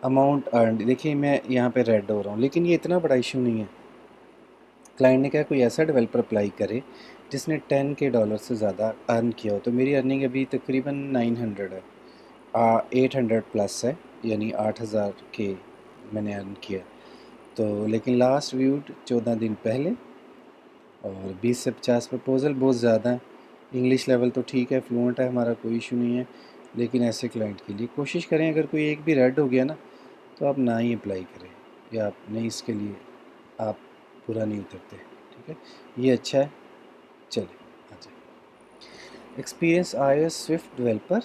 अमाउंट अर्नड देखिए मैं यहाँ पे रेड हो रहा हूँ, लेकिन ये इतना बड़ा इशू नहीं है। क्लाइंट ने कहा कोई ऐसा डेवलपर अप्लाई करे जिसने $10K से ज़्यादा अर्न किया हो। तो मेरी अर्निंग अभी तकरीबन 900 है, 800 प्लस है, यानी 8000 के मैंने अर्न किया। तो लेकिन लास्ट व्यूड 14 दिन पहले और 20 से 50 प्रपोज़ल बहुत ज़्यादा है। इंग्लिश लेवल तो ठीक है, फ्लुएंट है, हमारा कोई इशू नहीं है, लेकिन ऐसे क्लाइंट के लिए कोशिश करें अगर कोई एक भी रेड हो गया ना तो आप ना ही अप्लाई करें, या आप नहीं, इसके लिए आप पूरा नहीं उतरते। ठीक है, ये अच्छा है। चलिए आ जाए। एक्सपीरियंस iOS स्विफ्ट डेवलपर,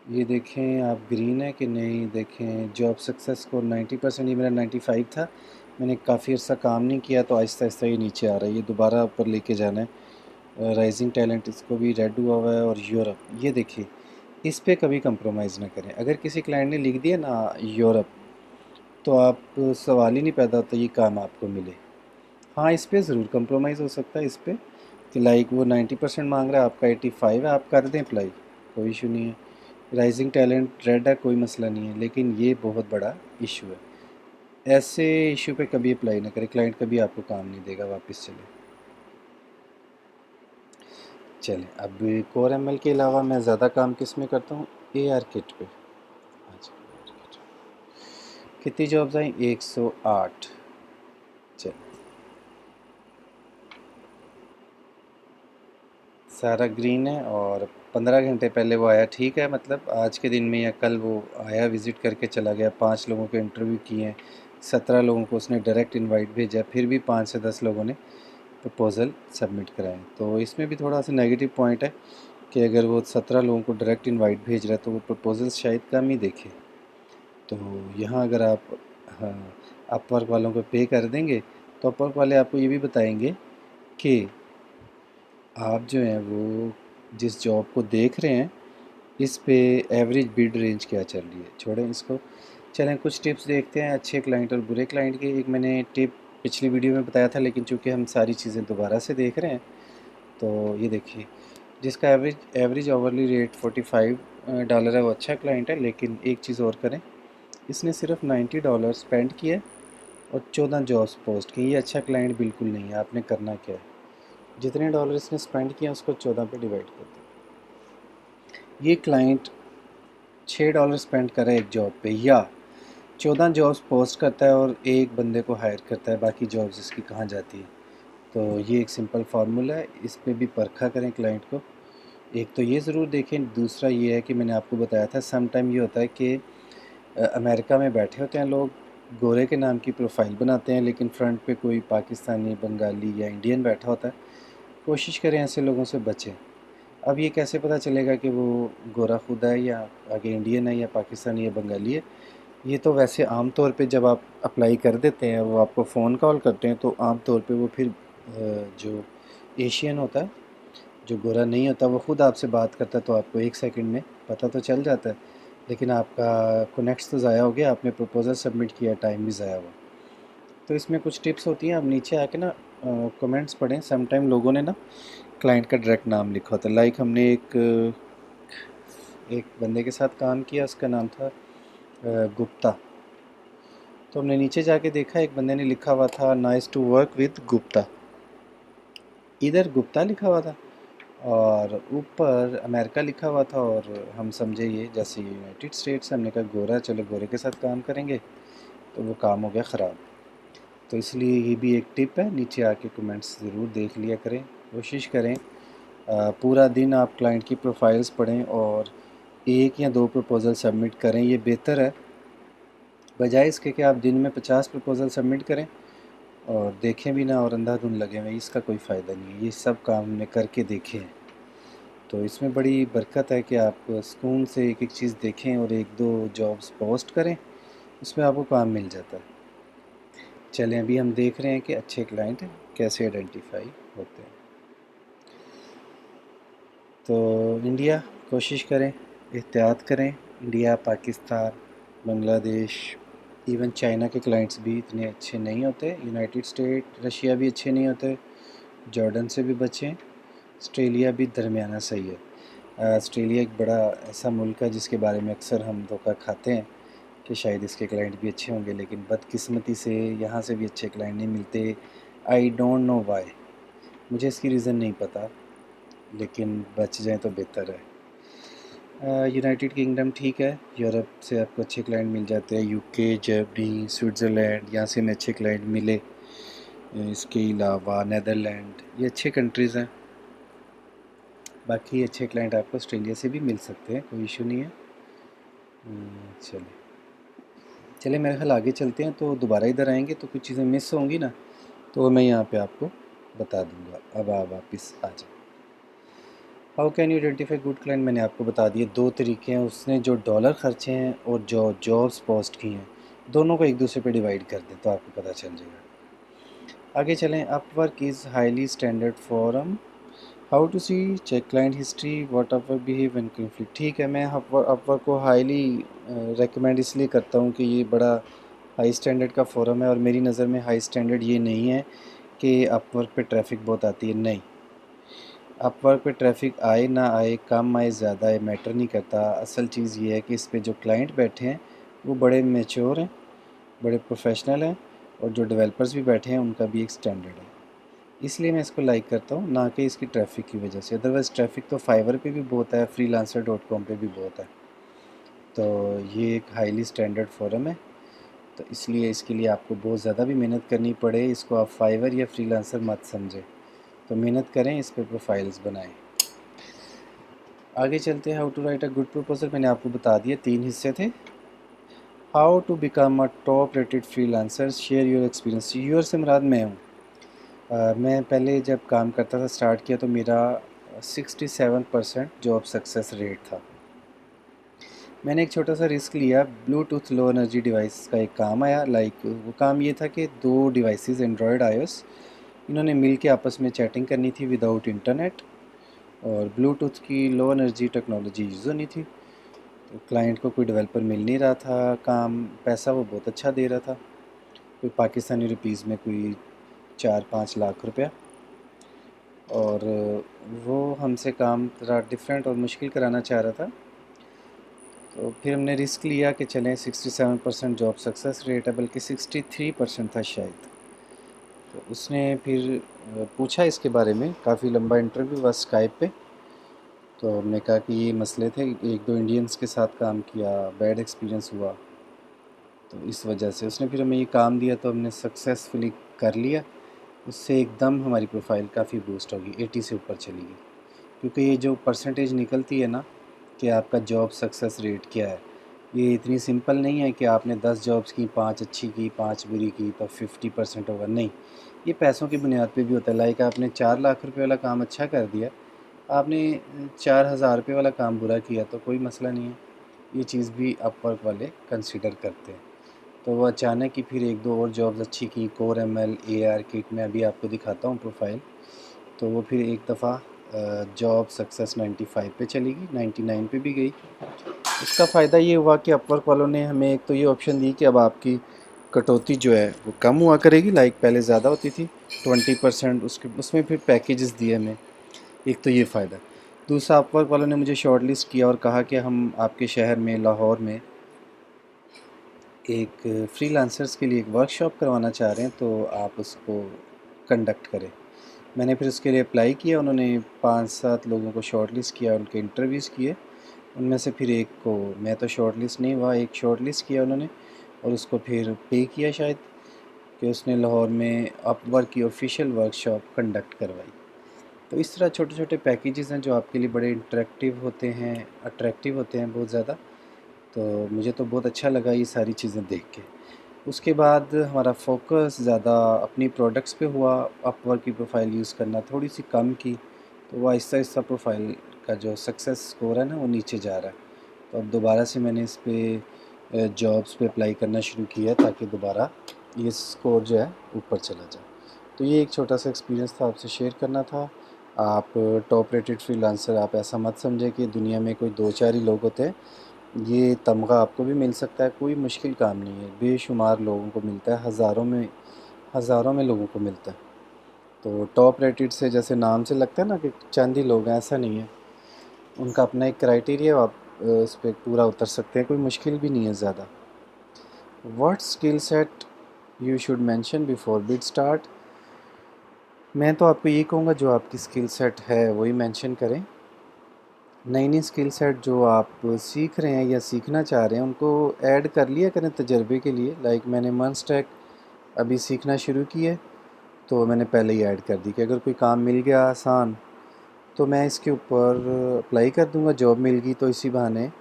ये देखें आप ग्रीन है कि नहीं। देखें जॉब सक्सेस स्कोर 90%, ये मेरा 95 था। मैंने काफ़ी अर्सा काम नहीं किया तो आहिस्ता आहिस्ता ये नीचे आ रहा है, ये दोबारा ऊपर लेके जाना है। राइजिंग टैलेंट इसको भी रेड हुआ हुआ है। और यूरोप, ये देखिए इस पे कभी कंप्रोमाइज़ ना करें। अगर किसी क्लाइंट ने लिख दिया ना यूरोप, तो आप सवाल ही नहीं पैदा होता ये काम आपको मिले। हाँ इस पे ज़रूर कंप्रोमाइज़ हो सकता है, इस पे कि लाइक वो 90% मांग रहा है, आपका 85 है, आप कर दें अप्लाई, कोई इशू नहीं है। राइजिंग टैलेंट रेड है, कोई मसला नहीं है, लेकिन ये बहुत बड़ा इशू है। ऐसे इशू पे कभी अप्लाई ना करें, क्लाइंट कभी आपको काम नहीं देगा। वापस चलें अब कोर एमएल के अलावा मैं ज़्यादा काम किस में करता हूँ, AR किट पे। अच्छा कितनी जॉब्स आई, 108। चल सारा ग्रीन है और 15 घंटे पहले वो आया। ठीक है, मतलब आज के दिन में या कल वो आया, विज़िट करके चला गया। 5 लोगों के इंटरव्यू किए हैं, 17 लोगों को उसने डायरेक्ट इनवाइट भेजा, फिर भी 5 से 10 लोगों ने प्रपोज़ल सबमिट कराए। तो इसमें भी थोड़ा सा नेगेटिव पॉइंट है कि अगर वो 17 लोगों को डायरेक्ट इनवाइट भेज रहा है तो वो प्रपोज़ल्स शायद कम ही देखे। तो यहाँ अगर आप, हाँ, अपवर्क वालों को पे कर देंगे तो अपवर्क वाले आपको ये भी बताएंगे कि आप जो हैं वो जिस जॉब को देख रहे हैं इस पे एवरेज बिड रेंज क्या चल रही है। छोड़ें इसको, चलें कुछ टिप्स देखते हैं अच्छे क्लाइंट और बुरे क्लाइंट की। एक मैंने टिप पिछली वीडियो में बताया था, लेकिन चूंकि हम सारी चीज़ें दोबारा से देख रहे हैं तो ये देखिए जिसका एवरेज एवरेज ओवरली रेट $45 है वो अच्छा क्लाइंट है। लेकिन एक चीज़ और करें, इसने सिर्फ $90 स्पेंड किया और 14 जॉब्स पोस्ट की। ये अच्छा क्लाइंट बिल्कुल नहीं है। आपने करना क्या है, जितने डॉलर इसने स्पेंड किया उसको 14 पे डिवाइड कर दो। ये क्लाइंट $6 स्पेंड करे एक जॉब पे, या 14 जॉब्स पोस्ट करता है और एक बंदे को हायर करता है, बाकी जॉब्स इसकी कहाँ जाती है। तो ये एक सिंपल फार्मूला है, इस पे भी परखा करें क्लाइंट को। एक तो ये ज़रूर देखें, दूसरा ये है कि मैंने आपको बताया था सम टाइम ये होता है कि अमेरिका में बैठे होते हैं लोग, गोरे के नाम की प्रोफाइल बनाते हैं, लेकिन फ्रंट पे कोई पाकिस्तानी, बंगाली या इंडियन बैठा होता है। कोशिश करें ऐसे लोगों से बचें। अब ये कैसे पता चलेगा कि वो गोरा खुदा है या आगे इंडियन है या पाकिस्तानी या बंगाली है। ये तो वैसे आम तौर पे जब आप अप्लाई कर देते हैं, वो आपको फ़ोन कॉल करते हैं, तो आम तौर पे वो फिर जो एशियन होता है, जो गोरा नहीं होता, वो ख़ुद आपसे बात करता है, तो आपको 1 सेकंड में पता तो चल जाता है। लेकिन आपका कनेक्ट्स तो ज़ाया हो गया, आपने प्रपोज़ल सबमिट किया, टाइम भी ज़ाया हुआ। तो इसमें कुछ टिप्स होती हैं, आप नीचे आके ना कमेंट्स पढ़ें। सम टाइम लोगों ने ना क्लाइंट का डायरेक्ट नाम लिखा होता है। लाइक हमने एक बंदे के साथ काम किया, उसका नाम था गुप्ता। तो हमने नीचे जाके देखा, एक बंदे ने लिखा हुआ था nice to work with Gupta, इधर गुप्ता लिखा हुआ था और ऊपर अमेरिका लिखा हुआ था। और हम समझे ये जैसे यूनाइटेड स्टेट्स, हमने कहा गोरा, चलो गोरे के साथ काम करेंगे, तो वो काम हो गया ख़राब। तो इसलिए ये भी एक टिप है, नीचे आके कमेंट्स ज़रूर देख लिया करें। कोशिश करें पूरा दिन आप क्लाइंट की प्रोफाइल्स पढ़ें और एक या दो प्रपोज़ल सबमिट करें। ये बेहतर है बजाय इसके कि आप दिन में 50 प्रपोज़ल सबमिट करें और देखें भी ना और अंधाधुंध लगे हुए। इसका कोई फ़ायदा नहीं है। ये सब काम हमने करके देखे हैं, तो इसमें बड़ी बरकत है कि आप सुकून से एक एक चीज़ देखें और एक दो जॉब्स पोस्ट करें, उसमें आपको काम मिल जाता है। चलें, अभी हम देख रहे हैं कि अच्छे क्लाइंट कैसे आइडेंटिफाई होते हैं। तो इंडिया, कोशिश करें, एहतियात करें। India, Pakistan, Bangladesh, even China के क्लाइंट्स भी इतने अच्छे नहीं होते। यूनाइटेड स्टेट, रशिया भी अच्छे नहीं होते। जॉर्डन से भी बचें। ऑस्ट्रेलिया भी दरमियाना सही है। ऑस्ट्रेलिया एक बड़ा ऐसा मुल्क है जिसके बारे में अक्सर हम धोखा खाते हैं कि शायद इसके क्लाइंट भी अच्छे होंगे, लेकिन बदकिस्मती से यहाँ से भी अच्छे क्लाइंट नहीं मिलते। आई डोंट नो वाई, मुझे इसकी रीज़न नहीं पता, लेकिन बच जाएं तो बेहतर है। यूनाइटेड किंगडम ठीक है, यूरोप से आपको अच्छे क्लाइंट मिल जाते हैं। यूके, जर्मनी, स्विट्ज़रलैंड, यहाँ से हमें अच्छे क्लाइंट मिले। इसके अलावा नैदरलैंड, ये अच्छे कंट्रीज़ हैं। बाकी अच्छे क्लाइंट आपको ऑस्ट्रेलिया से भी मिल सकते हैं, कोई इशू नहीं है। चलिए चलिए, मेरे ख्याल आगे चलते हैं, तो दोबारा इधर आएंगे तो कुछ चीज़ें मिस होंगी ना, तो मैं यहाँ पे आपको बता दूंगा। अब आप वापस आ जाए। How can you identify good client, मैंने आपको बता दिए दो तरीके हैं। उसने जो डॉलर खर्चे हैं और जो जॉब्स पोस्ट की हैं, दोनों को एक दूसरे पे डिवाइड कर दें तो आपको पता चल जाएगा। आगे चलें। Upwork is highly standard forum, how to see check client history, what Upwork behave when conflict. ठीक है, मैं अपवर्क को हाईली रेकमेंड इसलिए करता हूँ कि ये बड़ा हाई स्टैंडर्ड का फोरम है। और मेरी नज़र में हाई स्टैंडर्ड ये नहीं है कि अपवर्क पे ट्रैफिक बहुत आती है, नहीं। अपवर्क पे ट्रैफिक आए ना आए, कम आए ज़्यादा आए, मैटर नहीं करता। असल चीज़ ये है कि इस पे जो क्लाइंट बैठे हैं वो बड़े मैच्योर हैं, बड़े प्रोफेशनल हैं, और जो डेवलपर्स भी बैठे हैं उनका भी एक स्टैंडर्ड है। इसलिए मैं इसको लाइक करता हूँ, ना कि इसकी ट्रैफिक की वजह से। अदरवाइज़ ट्रैफिक तो फाइवर पे भी बहुत है, freelancer.com पे भी बहुत है। तो ये एक हाईली स्टैंडर्ड फोरम है, तो इसलिए इसके लिए आपको बहुत ज़्यादा भी मेहनत करनी पड़े, इसको आप फाइवर या फ्रीलांसर मत समझें। तो मेहनत करें, इस पर प्रोफाइल्स बनाएं। आगे चलते हैं। How to write a good proposal, मैंने आपको बता दिया, 3 हिस्से थे। How to become a top rated freelancer, share your experience. Your से मुराद मैं हूँ। मैं पहले जब काम करता था, स्टार्ट किया, तो मेरा 67% जॉब सक्सेस रेट था। मैंने एक छोटा सा रिस्क लिया, ब्लूटूथ लो एनर्जी डिवाइस का एक काम आया। लाइक वो काम ये था कि दो डिवाइसेस एंड्रॉयड आईओएस, इन्होंने मिल के आपस में चैटिंग करनी थी विदाउट इंटरनेट, और ब्लूटूथ की लो एनर्जी टेक्नोलॉजी यूज़ होनी थी। तो क्लाइंट को कोई डेवलपर मिल नहीं रहा था, काम पैसा वो बहुत अच्छा दे रहा था, कोई पाकिस्तानी रुपीज़ में कोई 4-5 लाख रुपया। और वो हमसे काम थोड़ा डिफरेंट और मुश्किल कराना चाह रहा था। तो फिर हमने रिस्क लिया कि चलें, 67% जॉब सक्सेस रेट है, बल्कि 63% था शायद। तो उसने फिर पूछा इसके बारे में, काफ़ी लंबा इंटरव्यू हुआ स्काइप पे। तो हमने कहा कि ये मसले थे, एक दो इंडियंस के साथ काम किया, बैड एक्सपीरियंस हुआ, तो इस वजह से उसने फिर हमें ये काम दिया, तो हमने सक्सेसफुली कर लिया। उससे एकदम हमारी प्रोफाइल काफ़ी बूस्ट होगी, 80 से ऊपर चली गई। क्योंकि ये जो परसेंटेज निकलती है ना कि आपका जॉब सक्सेस रेट क्या है, ये इतनी सिंपल नहीं है कि आपने 10 जॉब्स की, 5 अच्छी की, 5 बुरी की, तो 50% होगा, नहीं। ये पैसों की बुनियाद पे भी होता है। लाइक आपने 4 लाख रुपए वाला काम अच्छा कर दिया, आपने 4,000 रुपये वाला काम बुरा किया, तो कोई मसला नहीं है। ये चीज़ भी अपवर्क वाले कंसिडर करते हैं। तो वो अचानक ही फिर एक दो और जॉब्स अच्छी की, कोर ML, AR किट में अभी आपको दिखाता हूँ प्रोफाइल। तो वो फिर एक दफ़ा जॉब सक्सेस 95 पे चली गई, 99 पे भी गई। इसका फ़ायदा ये हुआ कि अपवर्क वालों ने हमें एक तो ये ऑप्शन दी कि अब आपकी कटौती जो है वो कम हुआ करेगी, लाइक पहले ज़्यादा होती थी 20%, उसके उसमें फिर पैकेजेस दिए हमें। एक तो ये फ़ायदा। दूसरा, अपवर्क वालों ने मुझे शॉर्ट लिस्ट किया और कहा कि हम आपके शहर में, लाहौर में एक फ्रीलांसर्स के लिए एक वर्कशॉप करवाना चाह रहे हैं, तो आप उसको कंडक्ट करें। मैंने फिर उसके लिए अप्लाई किया। उन्होंने 5-7 लोगों को शॉर्ट लिस्ट किया, उनके इंटरव्यूज़ किए। उनमें से फिर एक को, मैं तो शॉर्ट लिस्ट नहीं हुआ, एक शॉर्ट लिस्ट किया उन्होंने और उसको फिर पे किया शायद, कि उसने लाहौर में अपवर्क की ऑफिशियल वर्कशॉप कंडक्ट करवाई। तो इस तरह छोटे छोटे पैकेजेस हैं जो आपके लिए बड़े इंटरेक्टिव होते हैं, अट्रैक्टिव होते हैं बहुत ज़्यादा। तो मुझे तो बहुत अच्छा लगा ये सारी चीज़ें देख के। उसके बाद हमारा फोकस ज़्यादा अपनी प्रोडक्ट्स पे हुआ। अपवर्क की प्रोफाइल यूज़ करना थोड़ी सी कम की, तो वो आहिस्ता आहिस्ता प्रोफाइल का जो सक्सेस स्कोर है ना वो नीचे जा रहा है। तो अब दोबारा से मैंने इस पे जॉब्स पे अप्लाई करना शुरू किया ताकि दोबारा ये स्कोर जो है ऊपर चला जाए। तो ये एक छोटा सा एक्सपीरियंस था, आपसे शेयर करना था। आप टॉप रेटेड फ्रीलांसर, आप ऐसा मत समझें कि दुनिया में कोई 2-4 ही लोग होते हैं। ये तमगा आपको भी मिल सकता है, कोई मुश्किल काम नहीं है, बेशुमार लोगों को मिलता है, हज़ारों में लोगों को मिलता है। तो टॉप रेटेड से जैसे नाम से लगता है ना कि चंद ही लोग हैं, ऐसा नहीं है। उनका अपना एक क्राइटेरिया, आप उस पर पूरा उतर सकते हैं, कोई मुश्किल भी नहीं है ज़्यादा। What skill set you should mention before bid start. मैं तो आपको ये कहूँगा जो आपकी स्किल सेट है वही मेंशन करें। नई नई स्किल सेट जो आप सीख रहे हैं या सीखना चाह रहे हैं उनको ऐड कर लिया करें तजर्बे के लिए। लाइक मैंने मंस्टैक अभी सीखना शुरू की है, तो मैंने पहले ही ऐड कर दी कि अगर कोई काम मिल गया आसान तो मैं इसके ऊपर अप्लाई कर दूंगा। जॉब मिल गई तो इसी बहाने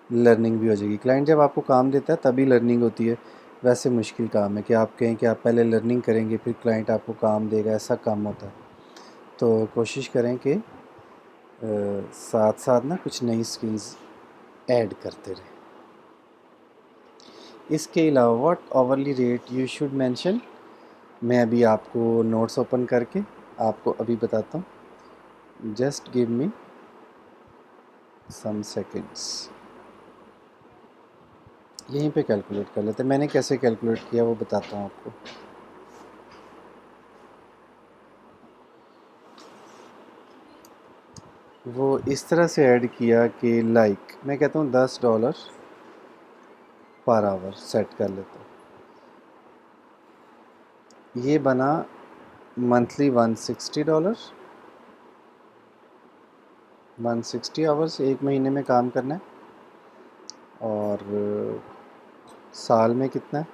लर्निंग भी हो जाएगी। क्लाइंट जब आपको काम देता है तभी लर्निंग होती है। वैसे मुश्किल काम है कि आप कहें कि आप पहले लर्निंग करेंगे फिर क्लाइंट आपको काम देगा, ऐसा काम होता है। तो कोशिश करें कि साथ साथ ना कुछ नई स्किल्स ऐड करते रहें। इसके अलावा what hourly rate you should mention. मैं अभी आपको नोट्स ओपन करके आपको अभी बताता हूँ। जस्ट गिव मी सम सेकंड्स। यहीं पे कैलकुलेट कर लेते हैं। मैंने कैसे कैलकुलेट किया वो बताता हूँ आपको। वो इस तरह से ऐड किया कि लाइक मैं कहता हूँ $10 पर आवर सेट कर लेता हूँ। ये बना मंथली $160। 160 आवर्स एक महीने में काम करना है। और साल में कितना है,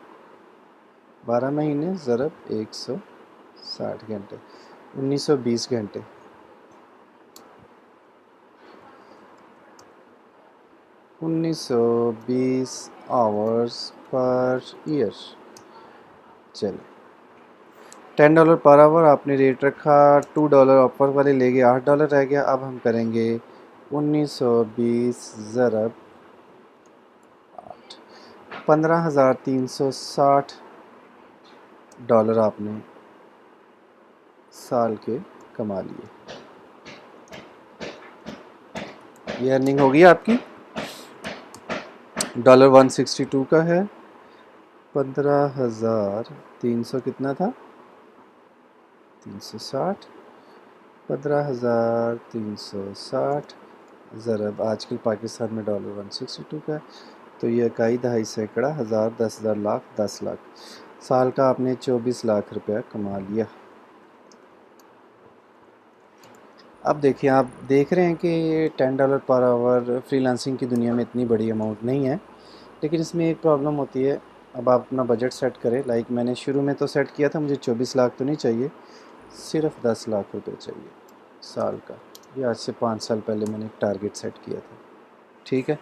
12 महीने ज़रब 160 घंटे, 1920 घंटे। 1920 आवर्स पर ईयर। चलो, $10 पर आवर आपने रेट रखा, $2 ऑफर वाले ले गए, $8 रह गया। अब हम करेंगे 1920 ज़रब 8, $15,360 आपने साल के कमा लिए। ये अर्निंग होगी आपकी। $162 का है, 15,300 कितना था, 360, 15,360 ज़रब आजकल पाकिस्तान में $162 का है। तो ये इकाई, दहाई, सैकड़ा, हज़ार, 10,000, लाख, 10 लाख। साल का आपने 24 लाख रुपया कमा लिया। अब देखिए, आप देख रहे हैं कि $10 पर आवर फ्रीलांसिंग की दुनिया में इतनी बड़ी अमाउंट नहीं है, लेकिन इसमें एक प्रॉब्लम होती है। अब आप अपना बजट सेट करें। लाइक मैंने शुरू में तो सेट किया था, मुझे 24 लाख तो नहीं चाहिए, सिर्फ 10 लाख रुपए चाहिए साल का। ये आज से 5 साल पहले मैंने एक टारगेट सेट किया था। ठीक है,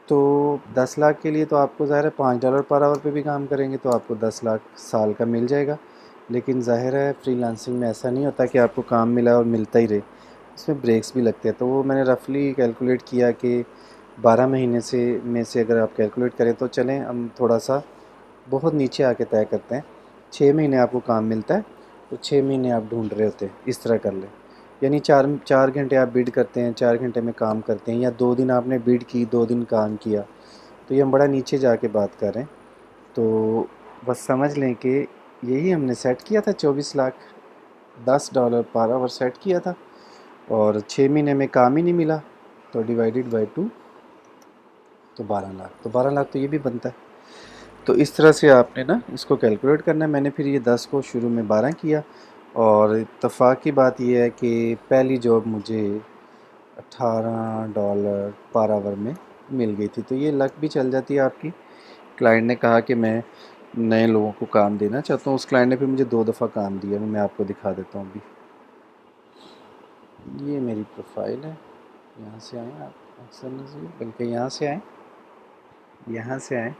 तो 10 लाख के लिए तो आपको ज़ाहिर है $5 पर आवर पे भी काम करेंगे तो आपको 10 लाख साल का मिल जाएगा। लेकिन ज़ाहिर है फ्रीलांसिंग में ऐसा नहीं होता कि आपको काम मिला और मिलता ही रहे, इसमें ब्रेक्स भी लगते हैं। तो वो मैंने रफली कैलकुलेट किया कि 12 महीने से अगर आप कैलकुलेट करें तो चलें हम थोड़ा सा बहुत नीचे आके तय करते हैं। 6 महीने आपको काम मिलता है तो 6 महीने आप ढूंढ रहे होते हैं, इस तरह कर लें। यानी 4 घंटे आप बिड करते हैं, 4 घंटे में काम करते हैं, या 2 दिन आपने बिड की, 2 दिन काम किया, तो ये हम बड़ा नीचे जाके बात कर रहे हैं। तो बस समझ लें कि यही हमने सेट किया था, 24 लाख $10 पर आवर सेट किया था, और 6 महीने में काम ही नहीं मिला, तो डिवाइडेड बाई 2, तो 12 लाख, तो 12 लाख तो ये भी बनता है। तो इस तरह से आपने ना इसको कैलकुलेट करना है। मैंने फिर ये 10 को शुरू में 12 किया, और इत्तेफाक की बात यह है कि पहली जॉब मुझे $18 पर आवर में मिल गई थी। तो ये लक भी चल जाती है आपकी। क्लाइंट ने कहा कि मैं नए लोगों को काम देना चाहता हूँ, उस क्लाइंट ने फिर मुझे 2 दफ़ा काम दिया। मैं आपको दिखा देता हूँ अभी। ये मेरी प्रोफाइल है, यहाँ से आएँ आप, अक्सर नज़ीर, बल्कि यहाँ से आएँ, यहाँ से आएँ,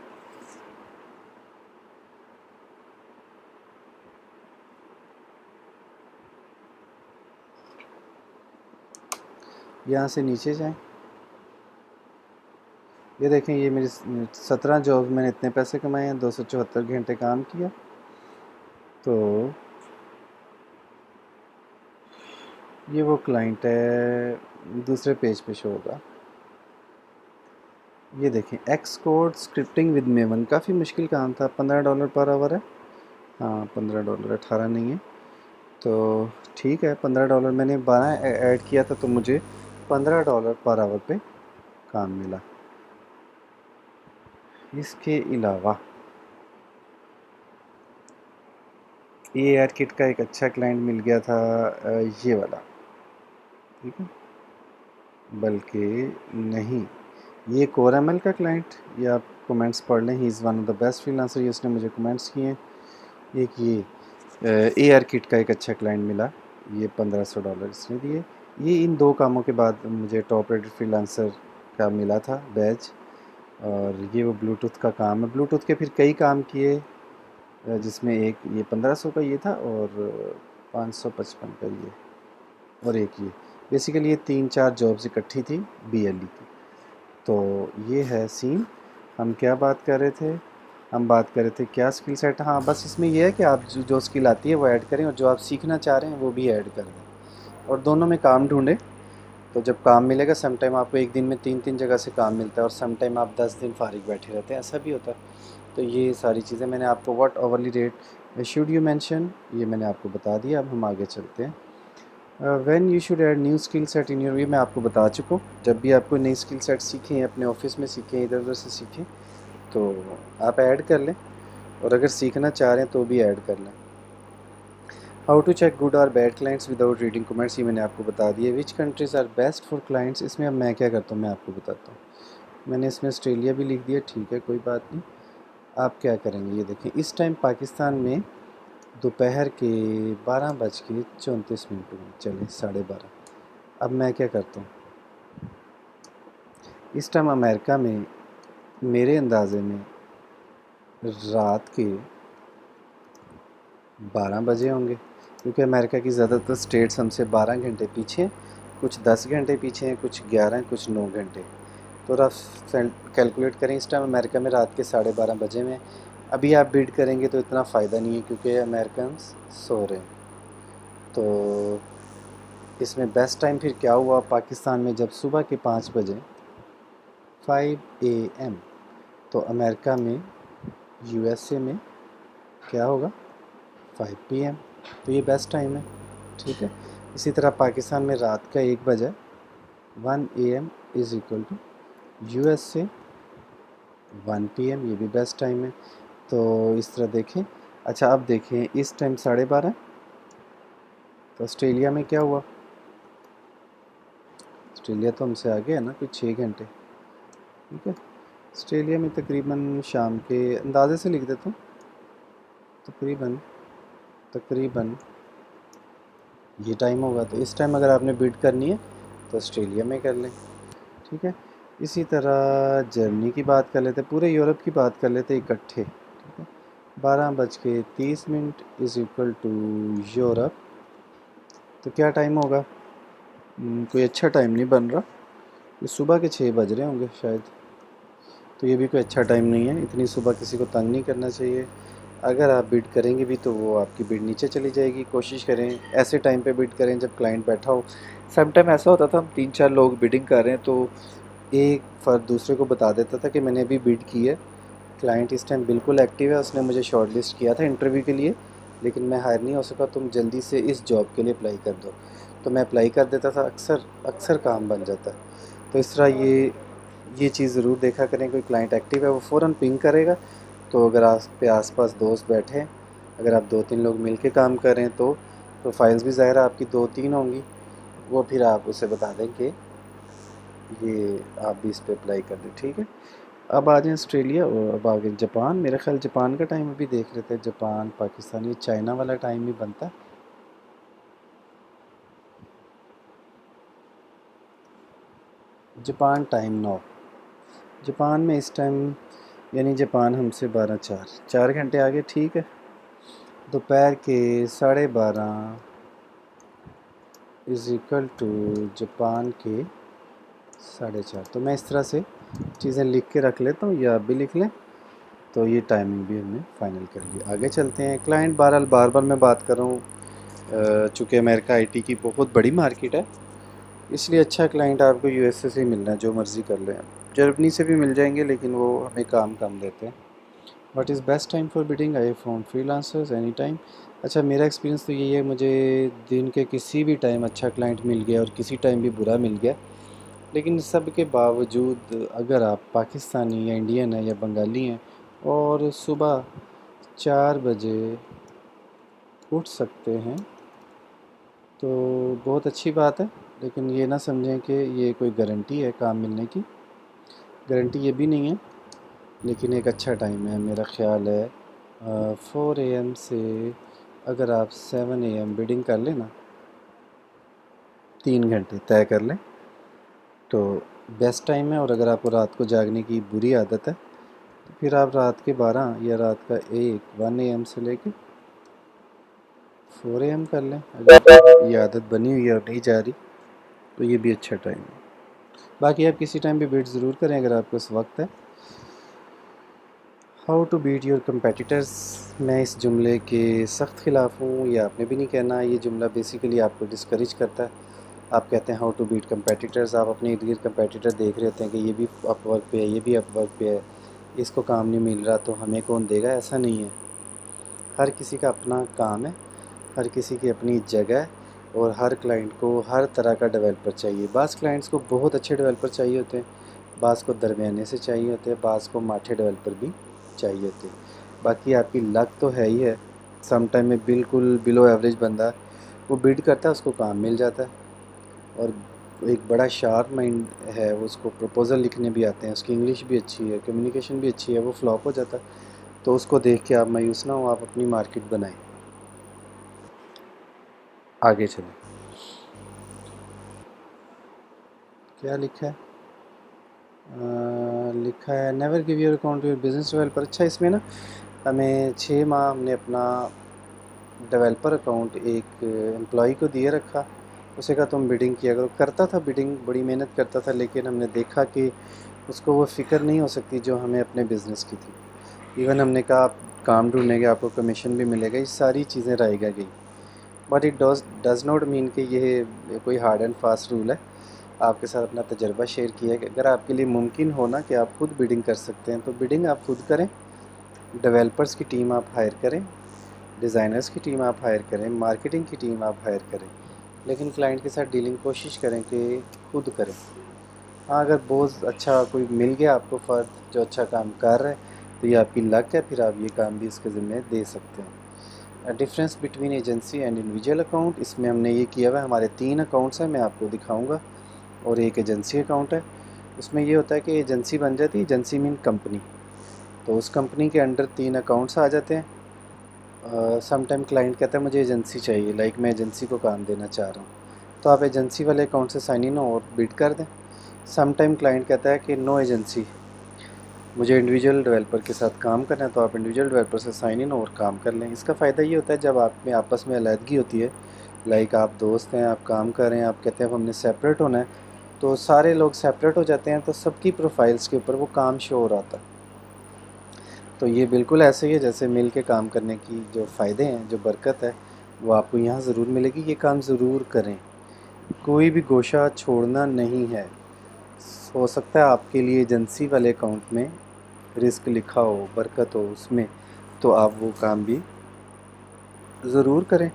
यहाँ से नीचे जाएँ। ये देखें, ये मेरी 17 जॉब, मैंने इतने पैसे कमाए हैं, 274 घंटे काम किया। तो ये वो क्लाइंट है, दूसरे पेज पे शो होगा। ये देखें, x code scripting with maven, काफ़ी मुश्किल काम था। $15 पर आवर है। हाँ, $15, 18 नहीं है। तो ठीक है, $15 मैंने 12 ऐड किया था, तो मुझे $15 पर आवर पे काम मिला। इसके अलावा एआर किट का एक अच्छा क्लाइंट मिल गया था, ये वाला, ठीक है, बल्कि नहीं, ये कोरमल का क्लाइंट, ये आप कमेंट्स पढ़ लें। He is one of the best freelancer, ये उसने मुझे कमेंट्स किए हैं। एक ये एआर किट का एक अच्छा क्लाइंट मिला, ये $1500 इसने दिए। ये इन 2 कामों के बाद मुझे टॉप रेटेड फ्रीलांसर का मिला था बैच। और ये वो ब्लूटूथ का काम है। ब्लूटूथ के फिर कई काम किए, जिसमें एक ये 1500 का ये था, और 555 का ये, और एक ये। बेसिकली ये 3-4 जॉब्स इकट्ठी थी बीएलई की। तो ये है सीन। हम क्या बात कर रहे थे? हम बात कर रहे थे क्या स्किल सेट। हाँ, बस इसमें यह है कि आप जो स्किल आती है वो ऐड करें, और जो आप सीखना चाह रहे हैं वो भी ऐड कर दें, और दोनों में काम ढूंढें। तो जब काम मिलेगा, सम टाइम आपको एक दिन में 3-3 जगह से काम मिलता है, और सम टाइम आप 10 दिन फारिग बैठे रहते हैं, ऐसा भी होता है। तो ये सारी चीज़ें मैंने आपको, what hourly rate should you mention, ये मैंने आपको बता दिया। अब हम आगे चलते हैं। When you should add new skill set in your, ये मैं आपको बता चुका हूँ। जब भी आपको नई स्किल सेट सीखें, अपने ऑफिस में सीखें, इधर उधर से सीखें, तो आप ऐड कर लें, और अगर सीखना चाह रहे हैं तो भी ऐड कर लें। हाउ टू चेक गुड और bad clients without reading comments, ये मैंने आपको बता दिया। Which countries are best for clients, इसमें अब मैं क्या करता हूँ मैं आपको बताता हूँ। मैंने इसमें ऑस्ट्रेलिया भी लिख दिया, ठीक है, कोई बात नहीं। आप क्या करेंगे, ये देखें, इस टाइम पाकिस्तान में दोपहर के 12:34 हुए, चले 12:30। अब मैं क्या करता हूँ, इस टाइम अमेरिका में मेरे अंदाज़े में रात के 12 बजे होंगे, क्योंकि अमेरिका की ज़्यादातर स्टेट्स हमसे 12 घंटे पीछे हैं, कुछ 10 घंटे पीछे हैं, कुछ 11 हैं, कुछ 9 घंटे। तो रफ कैलकुलेट करें, इस टाइम अमेरिका में रात के 12:30 बजे में। अभी आप बिड करेंगे तो इतना फ़ायदा नहीं है, क्योंकि अमेरिकन सो रहे हैं। तो इसमें बेस्ट टाइम फिर क्या हुआ पाकिस्तान में, जब सुबह के 5 बजे 5 AM, तो अमेरिका में, यूएसए में क्या होगा 5 PM। तो ये बेस्ट टाइम है, ठीक है। इसी तरह पाकिस्तान में रात का 1 बजे 1 AM is equal to USA 1 PM, ये भी बेस्ट टाइम है। तो इस तरह देखें। अच्छा, अब देखें, इस टाइम 12:30, तो ऑस्ट्रेलिया में क्या हुआ, ऑस्ट्रेलिया तो हमसे आगे है ना, कुछ 6 घंटे, ठीक है। ऑस्ट्रेलिया में तकरीबन शाम के, अंदाजे से लिख देता हूँ, तकरीबन तकरीबन ये टाइम होगा। तो इस टाइम अगर आपने बिड करनी है तो ऑस्ट्रेलिया में कर लें, ठीक है। इसी तरह जर्मनी की बात कर लेते, पूरे यूरोप की बात कर लेते इकट्ठे, ठीक है। 12:30 इज़ इक्वल टू यूरोप, तो क्या टाइम होगा, कोई अच्छा टाइम नहीं बन रहा, ये सुबह के 6 बज रहे होंगे शायद। तो ये भी कोई अच्छा टाइम नहीं है, इतनी सुबह किसी को तंग नहीं करना चाहिए। अगर आप बिड करेंगे भी तो वो आपकी बिड नीचे चली जाएगी। कोशिश करें ऐसे टाइम पे बिड करें जब क्लाइंट बैठा हो। सम टाइम ऐसा होता था हम 3-4 लोग बिडिंग कर रहे हैं तो एक फ़र्द दूसरे को बता देता था कि मैंने अभी बिड की है, क्लाइंट इस टाइम बिल्कुल एक्टिव है, उसने मुझे शॉर्टलिस्ट किया था इंटरव्यू के लिए, लेकिन मैं हायर नहीं हो सका, तुम जल्दी से इस जॉब के लिए अप्लाई कर दो। तो मैं अप्लाई कर देता था, अक्सर अक्सर काम बन जाता। तो इस तरह ये चीज़ ज़रूर देखा करें, कोई क्लाइंट एक्टिव है वो फ़ौरन पिंग करेगा। तो अगर आस पास दोस्त बैठे हैं, अगर आप 2-3 लोग मिल के काम कर रहे हैं तो प्रोफाइल्स भी ज़ाहिर है आपकी 2-3 होंगी, वो फिर आप उसे बता दें कि ये आप भी इस पे अप्लाई कर दें, ठीक है। अब आ जाएँ ऑस्ट्रेलिया और अब आ गए जापान। मेरा ख्याल जापान का टाइम अभी देख रहे थे, जापान, पाकिस्तान, ये चाइना वाला टाइम ही बनता है। जापान टाइम 9, जापान में इस टाइम यानी जापान हमसे 4 घंटे आगे, ठीक है। दोपहर के 12:30 इज़ इक्वल टू जापान के 4:30। तो मैं इस तरह से चीज़ें लिख के रख लेता हूँ या आप भी लिख लें। तो ये टाइमिंग भी हमने फाइनल कर ली। आगे चलते हैं। क्लाइंट बहरहाल बार बार मैं बात कर रहा हूँ, चूँकि अमेरिका आईटी की बहुत बड़ी मार्केट है, इसलिए अच्छा क्लाइंट आपको यूएसए से ही मिलना है, जो मर्ज़ी कर लें। जर्मनी से भी मिल जाएंगे लेकिन वो हमें काम कम देते हैं। What is best time for bidding? I found freelancers any time. अच्छा, मेरा एक्सपीरियंस तो यही है, मुझे दिन के किसी भी टाइम अच्छा क्लाइंट मिल गया और किसी टाइम भी बुरा मिल गया। लेकिन सब के बावजूद अगर आप पाकिस्तानी या इंडियन हैं या बंगाली हैं और सुबह 4 बजे उठ सकते हैं तो बहुत अच्छी बात है। लेकिन ये ना समझें कि ये कोई गारंटी है काम मिलने की, गारंटी ये भी नहीं है। लेकिन एक अच्छा टाइम है, मेरा ख़्याल है 4 AM से अगर आप 7 AM बिडिंग कर लें ना, 3 घंटे तय कर लें तो बेस्ट टाइम है। और अगर आपको रात को जागने की बुरी आदत है तो फिर आप रात के 12 या रात का 1 AM से लेके 4 AM कर लें। अगर ये आदत बनी हुई है और नहीं जा रही तो ये भी अच्छा टाइम है। बाकी आप किसी टाइम भी बिड ज़रूर करें अगर आपके पास वक्त है। How to beat your competitors, मैं इस जुमले के सख्त ख़िलाफ़ हूँ, ये आपने भी नहीं कहना। ये जुमला बेसिकली आपको डिस्करेज करता है। आप कहते हैं हाउ टू बीट कंपेटिटर्स, आप अपने इर्द गिर्द कंपेटिटर देख रहे होते हैं कि ये भी अपवर्क पे है, ये भी अपवर्क पे है, इसको काम नहीं मिल रहा तो हमें कौन देगा। ऐसा नहीं है, हर किसी का अपना काम है, हर किसी की अपनी जगह है और हर क्लाइंट को हर तरह का डेवलपर चाहिए। बाज़ क्लाइंट्स को बहुत अच्छे डेवलपर चाहिए होते हैं, बाज़ को दरमियाने से चाहिए होते हैं, बाज़ को माठे डेवलपर भी चाहिए होते हैं। बाकी आपकी लक तो है ही है, सम टाइम में बिल्कुल बिलो एवरेज बंदा वो बिड करता है, उसको काम मिल जाता है। और एक बड़ा शार्प माइंड है, वो उसको प्रपोज़ल लिखने भी आते हैं, उसकी इंग्लिश भी अच्छी है, कम्युनिकेशन भी अच्छी है, वो फ्लॉप हो जाता है। तो उसको देख के आप मायूस ना हो, आप अपनी मार्केट बनाएं। आगे चलें, क्या लिखा है? लिखा है never give your account to your business developer. अच्छा, इसमें ना हमें 6 माह हमने अपना डेवलपर अकाउंट एक एम्प्लॉय को दिए रखा, उसे कहा तुम बिडिंग किया करो। करता था बिडिंग, बड़ी मेहनत करता था, लेकिन हमने देखा कि उसको वो फ़िक्र नहीं हो सकती जो हमें अपने बिज़नेस की थी। इवन हमने कहा आप काम ढूंढेंगे, आपको कमीशन भी मिलेगा, ये सारी चीज़ें रहेगा गई। But it does not mean कि ये कोई हार्ड एंड फास्ट रूल है। आपके साथ अपना तजर्बा शेयर किया कि अगर आपके लिए मुमकिन हो ना कि आप खुद बिडिंग कर सकते हैं तो बिडिंग आप खुद करें। डेवलपर्स की टीम आप हायर करें, डिज़ाइनर्स की टीम आप हायर करें, मार्केटिंग की टीम आप हायर करें, लेकिन क्लाइंट के साथ डीलिंग कोशिश करें कि खुद करें। हाँ, अगर बहुत अच्छा कोई मिल गया आपको फ़र्द जो अच्छा काम कर रहा है तो ये आपकी लक है, फिर आप ये काम भी इसके ज़िम्मे दे सकते हैं। Difference between agency and individual account, इसमें हमने ये किया हुआ है, हमारे 3 अकाउंट्स हैं, मैं आपको दिखाऊंगा, और एक एजेंसी अकाउंट है। उसमें ये होता है कि एजेंसी बन जाती है, एजेंसी मीन कंपनी, तो उस कंपनी के अंडर 3 अकाउंट्स आ जाते हैं। सम टाइम क्लाइंट कहता है मुझे एजेंसी चाहिए, लाइक मैं एजेंसी को काम देना चाह रहा हूँ, तो आप एजेंसी वाले अकाउंट से साइन इन और बिड कर दें। सम टाइम क्लाइंट कहता है कि नो एजेंसी, मुझे इंडिविजुअल डेवलपर के साथ काम करना है, तो आप इंडिविजुअल डेवलपर से साइन इन और काम कर लें। इसका फ़ायदा ये होता है जब आप में आपस में अलहदगी होती है, लाइक आप दोस्त हैं, आप काम कर रहे हैं, आप कहते हैं अब हमने सेपरेट होना है, तो सारे लोग सेपरेट हो जाते हैं, तो सबकी प्रोफाइल्स के ऊपर वो काम शो हो रहा था। तो तो ये बिल्कुल ऐसे ही है जैसे मिल के काम करने की जो फ़ायदे हैं, जो बरकत है, वो आपको यहाँ ज़रूर मिलेगी। ये काम ज़रूर करें, कोई भी गोशा छोड़ना नहीं है। हो सकता है आपके लिए एजेंसी वाले अकाउंट में रिस्क लिखा हो, बरकत हो उसमें, तो आप वो काम भी ज़रूर करें।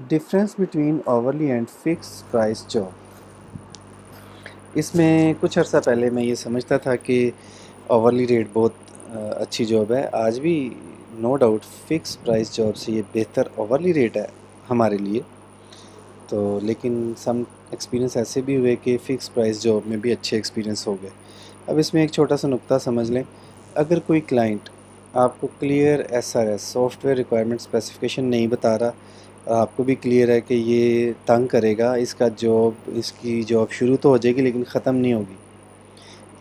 Difference between hourly and fix price job. इसमें कुछ अर्सा पहले मैं ये समझता था कि आवरली रेट बहुत अच्छी जॉब है। आज भी no doubt fix price job से ये बेहतर आवरली रेट है हमारे लिए। तो लेकिन सम एक्सपीरियंस ऐसे भी हुए कि फ़िक्स प्राइस जॉब में भी अच्छे एक्सपीरियंस हो गए। अब इसमें एक छोटा सा नुक्ता समझ लें। अगर कोई क्लाइंट आपको clear SRS software requirement specification नहीं बता रहा, और आपको भी क्लियर है कि ये तंग करेगा, इसकी जॉब शुरू तो हो जाएगी लेकिन ख़त्म नहीं होगी,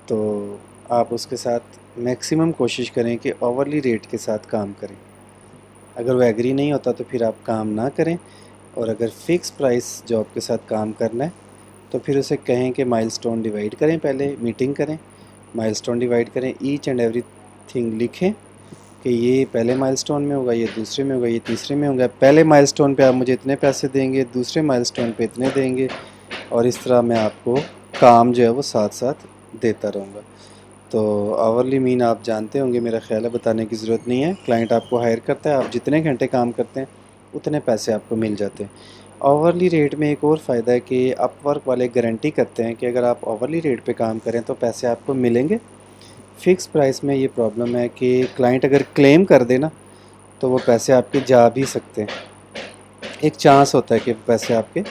तो आप उसके साथ मैक्सिमम कोशिश करें कि आवरली रेट के साथ काम करें। अगर वो एग्री नहीं होता तो फिर आप काम ना करें, और अगर फ़िक्स प्राइस जॉब के साथ काम करना है तो फिर उसे कहें कि माइलस्टोन डिवाइड करें, पहले मीटिंग करें, माइलस्टोन डिवाइड करें, ईच एंड एवरीथिंग लिखें कि ये पहले माइलस्टोन में होगा, ये दूसरे में होगा, ये तीसरे में होगा। पहले माइलस्टोन पे आप मुझे इतने पैसे देंगे, दूसरे माइलस्टोन पे इतने देंगे, और इस तरह मैं आपको काम जो है वो साथ साथ देता रहूँगा। तो आवरली मीन आप जानते होंगे, मेरा ख्याल है बताने की ज़रूरत नहीं है। क्लाइंट आपको हायर करता है, आप जितने घंटे काम करते हैं उतने पैसे आपको मिल जाते हैं। आवरली रेट में एक और फ़ायदा है कि अपवर्क वाले गारंटी करते हैं कि अगर आप आवरली रेट पे काम करें तो पैसे आपको मिलेंगे। फ़िक्स प्राइस में ये प्रॉब्लम है कि क्लाइंट अगर क्लेम कर दे ना, तो वो पैसे आपके जा भी सकते हैं। एक चांस होता है कि पैसे आपके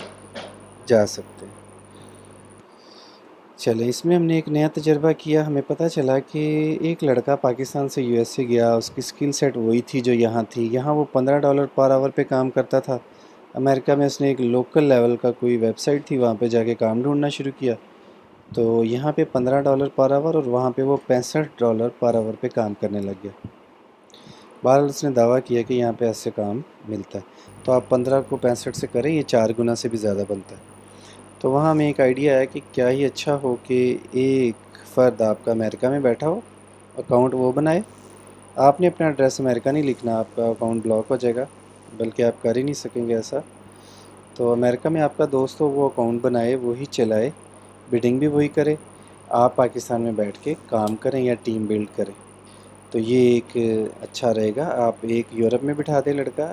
जा सकते हैं। चले, इसमें हमने एक नया तजर्बा किया। हमें पता चला कि एक लड़का पाकिस्तान से यूएसए गया, उसकी स्किल सेट वही थी जो यहाँ थी। यहाँ वो $15 पर आवर पे काम करता था। अमेरिका में उसने एक लोकल लेवल का कोई वेबसाइट थी, वहाँ पे जाके काम ढूंढना शुरू किया। तो यहाँ पे $15 पर आवर, और वहाँ पे वो $65 पर आवर पे काम करने लग गया। बहरहाल उसने दावा किया कि यहाँ पे ऐसे काम मिलता है। तो आप 15 को 65 से करें, ये 4 गुना से भी ज़्यादा बनता है। तो वहाँ हमें एक आइडिया आया कि क्या ही अच्छा हो कि एक फ़र्द आपका अमेरिका में बैठा हो, अकाउंट वो बनाए। आपने अपना एड्रेस अमेरिका नहीं लिखना, आपका अकाउंट ब्लॉक हो जाएगा, बल्कि आप कर ही नहीं सकेंगे ऐसा। तो अमेरिका में आपका दोस्त हो, वो अकाउंट बनाए, वही चलाए, बिडिंग भी वही करे, आप पाकिस्तान में बैठ के काम करें या टीम बिल्ड करें। तो ये एक अच्छा रहेगा। आप एक यूरोप में बिठा दें लड़का,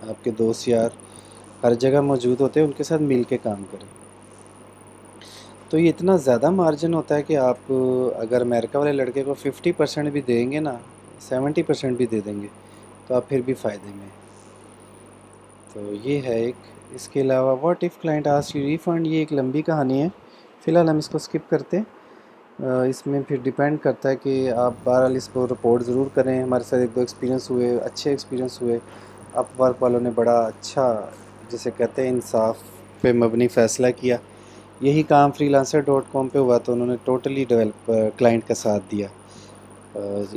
आपके दोस्त यार हर जगह मौजूद होते हैं, उनके साथ मिल के काम करें। तो ये इतना ज़्यादा मार्जिन होता है कि आप अगर अमेरिका वाले लड़के को 50% भी देंगे ना, 70% भी दे देंगे, तो आप फिर भी फ़ायदे में। तो ये है एक। इसके अलावा what if client ask you refund, ये एक लंबी कहानी है, फ़िलहाल हम इसको स्किप करते हैं। इसमें फिर डिपेंड करता है कि आप बहरहाल इसको रिपोर्ट ज़रूर करें। हमारे साथ 1-2 एक्सपीरियंस हुए, अच्छे एक्सपीरियंस हुए। अपवर्क वालों ने बड़ा अच्छा, जिसे कहते हैं, इंसाफ पे मबनी फ़ैसला किया। यही काम freelancer.com पे हुआ तो उन्होंने टोटली डेवलप क्लाइंट का साथ दिया।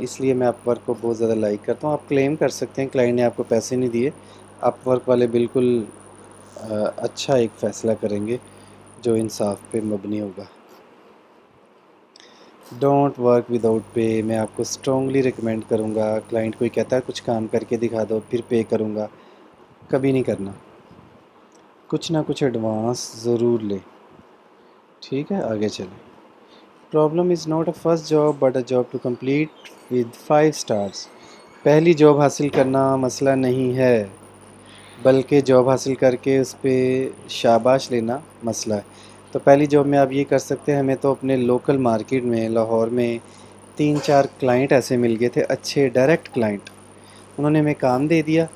इसलिए मैं अपवर्क को बहुत ज़्यादा लाइक करता हूँ। आप क्लेम कर सकते हैं क्लाइंट ने आपको पैसे नहीं दिए, अपवर्क वाले बिल्कुल अच्छा एक फ़ैसला करेंगे जो इंसाफ पे मबनी होगा। डोंट वर्क विदाउट पे, मैं आपको स्ट्रॉन्गली रिकमेंड करूँगा। क्लाइंट कोई कहता है कुछ काम करके दिखा दो फिर पे करूँगा, कभी नहीं करना। कुछ ना कुछ एडवांस ज़रूर ले। ठीक है, आगे चलें। Problem is not a first job but a job to complete with 5 stars. पहली जॉब हासिल करना मसला नहीं है, बल्कि जॉब हासिल करके उस पर शाबाश लेना मसला है। तो पहली जॉब में आप ये कर सकते हैं। हमें तो अपने लोकल मार्केट में लाहौर में 3-4 क्लाइंट ऐसे मिल गए थे, अच्छे डायरेक्ट क्लाइंट। उन्होंने हमें काम दे दिया,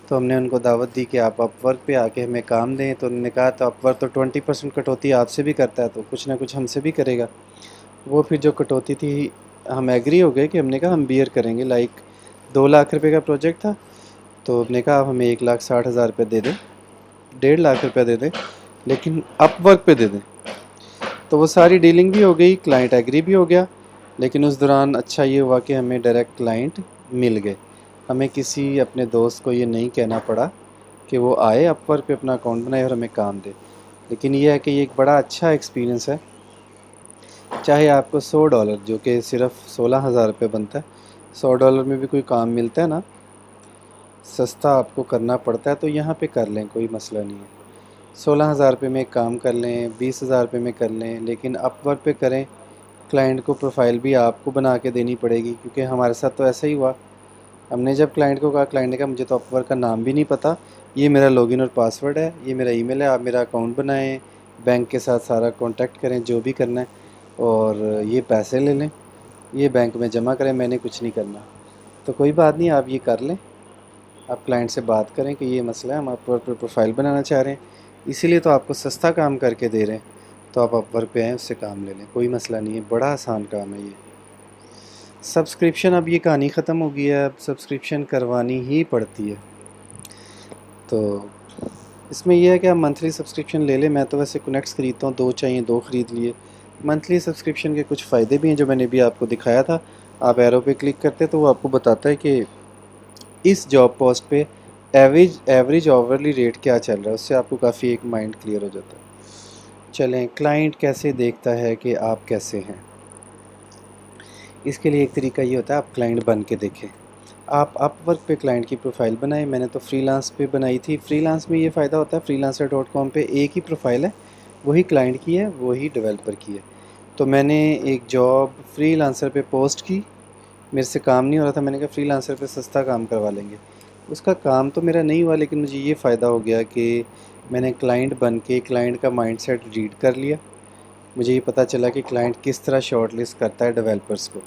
तो हमने उनको दावत दी कि आप अपवर्क पे आके हमें काम दें। तो उन्होंने कहा तो अपवर्क तो 20% कटौती आपसे भी करता है, तो कुछ ना कुछ हमसे भी करेगा। वो फिर जो कटौती थी, हम एग्री हो गए कि हमने कहा हम बियर करेंगे। लाइक 2 लाख रुपए का प्रोजेक्ट था, तो हमने कहा आप हमें 1,60,000 रुपये दे दें, 1.5 लाख रुपया दे दें, लेकिन अपवर्क पे दे दें। तो वो सारी डीलिंग भी हो गई, क्लाइंट एग्री भी हो गया। लेकिन उस दौरान अच्छा ये हुआ कि हमें डायरेक्ट क्लाइंट मिल गए। हमें किसी अपने दोस्त को ये नहीं कहना पड़ा कि वो आए अपवर्क पे अपना अकाउंट बनाए और हमें काम दे। लेकिन ये है कि ये एक बड़ा अच्छा एक्सपीरियंस है। चाहे आपको $100, जो कि सिर्फ 16,000 रुपये बनता है, $100 में भी कोई काम मिलता है ना, सस्ता आपको करना पड़ता है, तो यहाँ पे कर लें, कोई मसला नहीं है। 16,000 रुपये में एक काम कर लें, 20,000 रुपये में कर लें, लेकिन अपवर्क पे करें। क्लाइंट को प्रोफाइल भी आपको बना के देनी पड़ेगी, क्योंकि हमारे साथ तो ऐसा ही हुआ। हमने जब क्लाइंट को कहा, क्लाइंट ने कहा मुझे तो अपवर्क का नाम भी नहीं पता, ये मेरा लॉगिन और पासवर्ड है, ये मेरा ईमेल है, आप मेरा अकाउंट बनाएं, बैंक के साथ सारा कांटेक्ट करें, जो भी करना है, और ये पैसे ले लें, ये बैंक में जमा करें, मैंने कुछ नहीं करना। तो कोई बात नहीं, आप ये कर लें, आप क्लाइंट से बात करें कि ये मसला है, हम अपवर्क पर प्रोफाइल बनाना चाह रहे हैं, इसीलिए तो आपको सस्ता काम करके दे रहे हैं, तो आप अपवर्क पे आएँ, उससे काम ले लें, कोई मसला नहीं है, बड़ा आसान काम है ये। सब्सक्रिप्शन, अब ये कहानी ख़त्म हो गई है, अब सब्सक्रिप्शन करवानी ही पड़ती है। तो इसमें यह है कि आप मंथली सब्सक्रिप्शन ले लें। मैं तो वैसे कनेक्ट्स ख़रीदता हूँ, 2 चाहिए 2 ख़रीद लिए। मंथली सब्सक्रिप्शन के कुछ फ़ायदे भी हैं जो मैंने भी आपको दिखाया था। आप एरो पे क्लिक करते हैं तो वो आपको बताता है कि इस जॉब पोस्ट पे एवरेज आवरली रेट क्या चल रहा है, उससे आपको काफ़ी एक माइंड क्लियर हो जाता है। चलें, क्लाइंट कैसे देखता है कि आप कैसे हैं, इसके लिए एक तरीका ये होता है, आप क्लाइंट बन के देखें। आप अपवर्क पे क्लाइंट की प्रोफाइल बनाएं। मैंने तो फ्रीलांस पे बनाई थी। फ्रीलांस में ये फ़ायदा होता है, freelancer.com पे एक ही प्रोफाइल है, वही क्लाइंट की है, वही डेवलपर की है। तो मैंने एक जॉब फ्रीलांसर पे पोस्ट की, मेरे से काम नहीं हो रहा था, मैंने कहा फ्रीलांसर पे सस्ता काम करवा लेंगे। उसका काम तो मेरा नहीं हुआ, लेकिन मुझे ये फ़ायदा हो गया कि मैंने क्लाइंट बन के क्लाइंट का माइंडसेट रीड कर लिया। मुझे ये पता चला कि क्लाइंट किस तरह शॉर्टलिस्ट करता है डेवलपर्स को।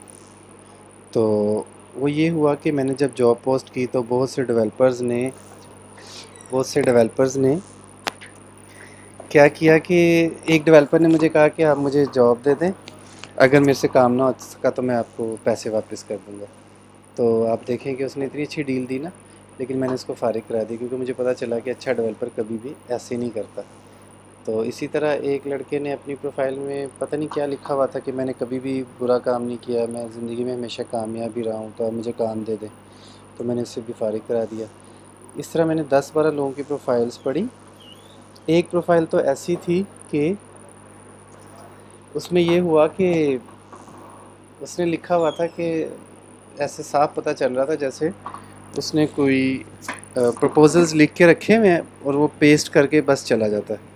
तो वो ये हुआ कि मैंने जब जॉब पोस्ट की तो बहुत से डेवलपर्स ने क्या किया कि एक डेवलपर ने मुझे कहा कि आप मुझे जॉब दे दें, अगर मेरे से काम ना हो सका तो मैं आपको पैसे वापस कर दूंगा। तो आप देखें कि उसने इतनी अच्छी डील दी ना, लेकिन मैंने उसको फारिग करा दी, क्योंकि मुझे पता चला कि अच्छा डेवलपर कभी भी ऐसे नहीं करता। तो इसी तरह एक लड़के ने अपनी प्रोफाइल में पता नहीं क्या लिखा हुआ था कि मैंने कभी भी बुरा काम नहीं किया, मैं ज़िंदगी में हमेशा कामयाब ही रहा हूँ, तो आप मुझे काम दे दें। तो मैंने उससे भी फारिग करा दिया। इस तरह मैंने 10-12 लोगों की प्रोफाइल्स पढ़ी। एक प्रोफाइल तो ऐसी थी कि उसमें ये हुआ कि उसने लिखा हुआ था कि ऐसे साफ पता चल रहा था जैसे उसने कोई प्रपोजल्स लिख के रखे हुए हैं और वो पेस्ट करके बस चला जाता है।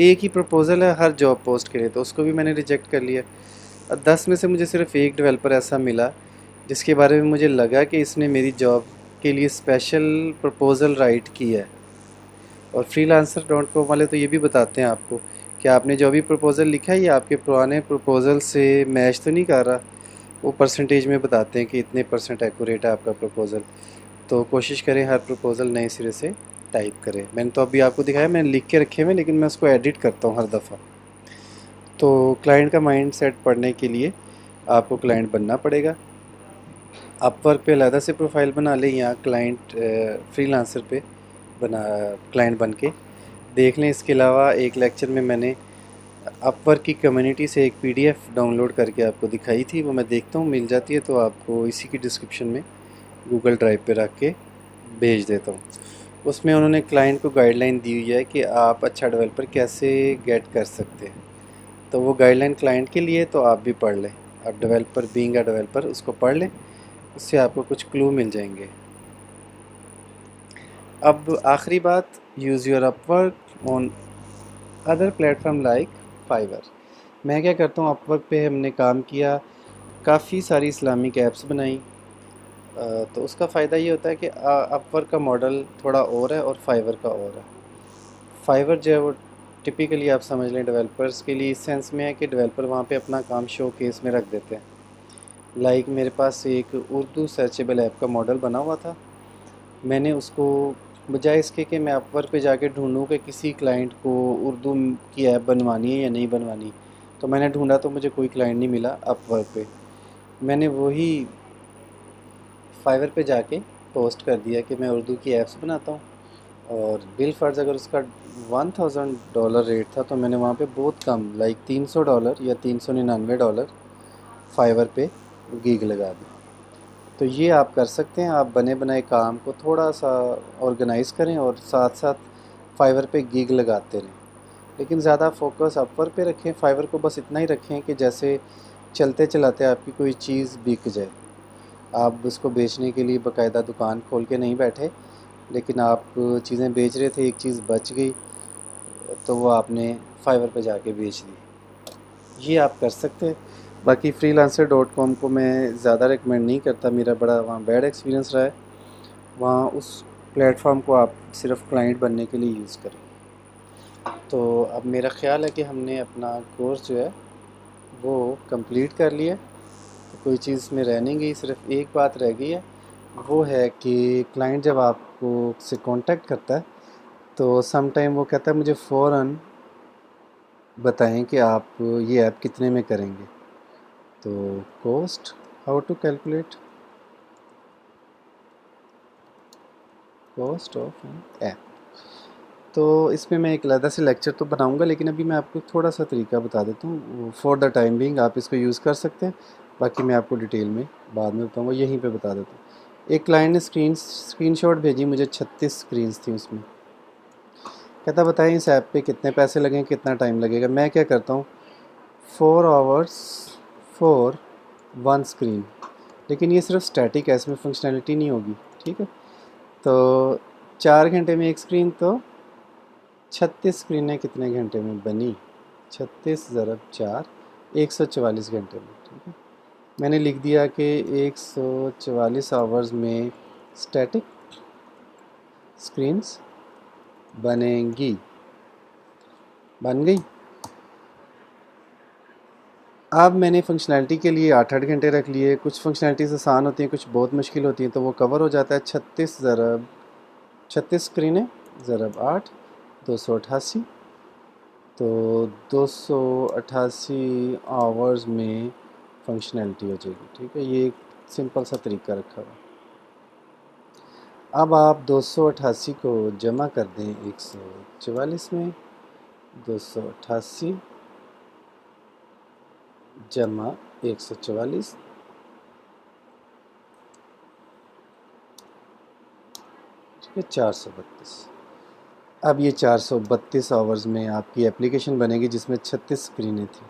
एक ही प्रपोज़ल है हर जॉब पोस्ट के लिए, तो उसको भी मैंने रिजेक्ट कर लिया। 10 में से मुझे सिर्फ एक डेवलपर ऐसा मिला जिसके बारे में मुझे लगा कि इसने मेरी जॉब के लिए स्पेशल प्रपोज़ल राइट की है। और freelancer.com वाले तो ये भी बताते हैं आपको कि आपने जो भी प्रपोज़ल लिखा है ये आपके पुराने प्रपोज़ल से मैच तो नहीं कर रहा। वो परसेंटेज में बताते हैं कि इतने % एक्यूरेट है आपका प्रपोज़ल। तो कोशिश करें हर प्रपोज़ल नए सिरे से टाइप करें। मैंने तो अभी आपको दिखाया, मैंने लिख के रखे हुए, लेकिन मैं उसको एडिट करता हूँ हर दफ़ा। तो क्लाइंट का माइंड सेट पढ़ने के लिए आपको क्लाइंट बनना पड़ेगा। अपवर्क पे अलहदा से प्रोफाइल बना लें, या क्लाइंट फ्रीलांसर पे बना क्लाइंट बन के देख लें। इसके अलावा एक लेक्चर में मैंने अपवर्क की कम्युनिटी से एक पीडीएफ डाउनलोड करके आपको दिखाई थी, वो मैं देखता हूँ मिल जाती है तो आपको इसी की डिस्क्रिप्शन में गूगल ड्राइव पे रख के भेज देता हूँ। उसमें उन्होंने क्लाइंट को गाइडलाइन दी हुई है कि आप अच्छा डेवलपर कैसे गेट कर सकते हैं। तो वो गाइडलाइन क्लाइंट के लिए तो आप भी पढ़ लें, आप डेवलपर बीइंग अ डेवलपर उसको पढ़ लें, उससे आपको कुछ क्लू मिल जाएंगे। अब आखिरी बात, use your Upwork on other platform like fibre. मैं क्या करता हूँ, अपवर्क पे हमने काम किया, काफ़ी सारी इस्लामिक ऐप्स बनाई। तो उसका फ़ायदा ये होता है कि अपवर्क का मॉडल थोड़ा और है और फाइवर का और है। फाइवर जो है वो टिपिकली आप समझ लें डेवलपर्स के लिए इस सेंस में है कि डेवलपर वहाँ पे अपना काम शो केस में रख देते हैं। लाइक मेरे पास एक उर्दू सर्चेबल ऐप का मॉडल बना हुआ था। मैंने उसको बजाय इसके कि मैं अपवर्क पे जाके ढूंढूं कि किसी क्लाइंट को उर्दू की ऐप बनवानी है या नहीं बनवानी, तो मैंने ढूंढा तो मुझे कोई क्लाइंट नहीं मिला अपवर्क पे। मैंने वही फाइवर पे जाके पोस्ट कर दिया कि मैं उर्दू की ऐप्स बनाता हूँ, और बिल फ़र्ज़ अगर उसका $1000 रेट था तो मैंने वहाँ पे बहुत कम लाइक $300 या $399 फाइवर पे गीग लगा दी। तो ये आप कर सकते हैं, आप बने बनाए काम को थोड़ा सा ऑर्गेनाइज़ करें और साथ साथ फाइवर पे गीग लगाते रहें, लेकिन ज़्यादा फोकस अपवर्क पे रखें। फाइवर को बस इतना ही रखें कि जैसे चलते चलाते आपकी कोई चीज़ बिक जाए। आप उसको बेचने के लिए बाकायदा दुकान खोल के नहीं बैठे, लेकिन आप चीज़ें बेच रहे थे, एक चीज़ बच गई तो वो आपने फाइवर पे जाके बेच दी। ये आप कर सकते हैं। बाकी freelancer.com को मैं ज़्यादा रिकमेंड नहीं करता, मेरा बड़ा वहाँ बैड एक्सपीरियंस रहा है। वहाँ उस प्लेटफॉर्म को आप सिर्फ क्लाइंट बनने के लिए यूज़ करें। तो अब मेरा ख़्याल है कि हमने अपना कोर्स जो है वो कंप्लीट कर लिया। तो कोई चीज़ में रह नहीं गई, सिर्फ एक बात रह गई है, वो है कि क्लाइंट जब आपको से कांटेक्ट करता है तो सम टाइम वो कहता है मुझे फ़ौरन बताएं कि आप ये ऐप कितने में करेंगे। तो cost, how to calculate cost of an app, तो इसमें मैं एक अलग से लेक्चर तो बनाऊंगा, लेकिन अभी मैं आपको थोड़ा सा तरीका बता देता हूँ। फॉर द टाइम बिंग आप इसको यूज़ कर सकते हैं, बाकी मैं आपको डिटेल में बाद में बताऊँगा, यहीं पे बता देता हूँ। एक क्लाइंट ने स्क्रीनशॉट भेजी मुझे, 36 स्क्रीन्स थी उसमें। कहता बताएं इस ऐप पे कितने पैसे लगेंगे, कितना टाइम लगेगा। मैं क्या करता हूँ, 4 आवर्स फॉर वन स्क्रीन, लेकिन ये सिर्फ स्टैटिक है, इसमें फंक्शनैलिटी नहीं होगी, ठीक है। तो 4 घंटे में एक स्क्रीन, तो 36 स्क्रीनें कितने घंटे में बनी, 36 ज़रब 4, 144 घंटे में, ठीक है। मैंने लिख दिया कि 144 आवर्स में स्टैटिक स्क्रीन्स बनेंगी, बन गई। अब मैंने फंक्शनैलिटी के लिए 8-8 घंटे रख लिए। कुछ फंक्शनैलिटीज़ आसान होती हैं, कुछ बहुत मुश्किल होती हैं, तो वो कवर हो जाता है। 36 स्क्रीनें ज़रब 8, 288, तो 288 आवर्स में फंक्शनैलिटी हो जाएगी, ठीक है। ये एक सिंपल सा तरीका रखा हुआ। अब आप 288 को जमा कर दें 144 में, 288 जमा 144, ठीक है, 432। अब ये 432 आवर्स में आपकी एप्लीकेशन बनेगी जिसमें 36 स्क्रीनें थी।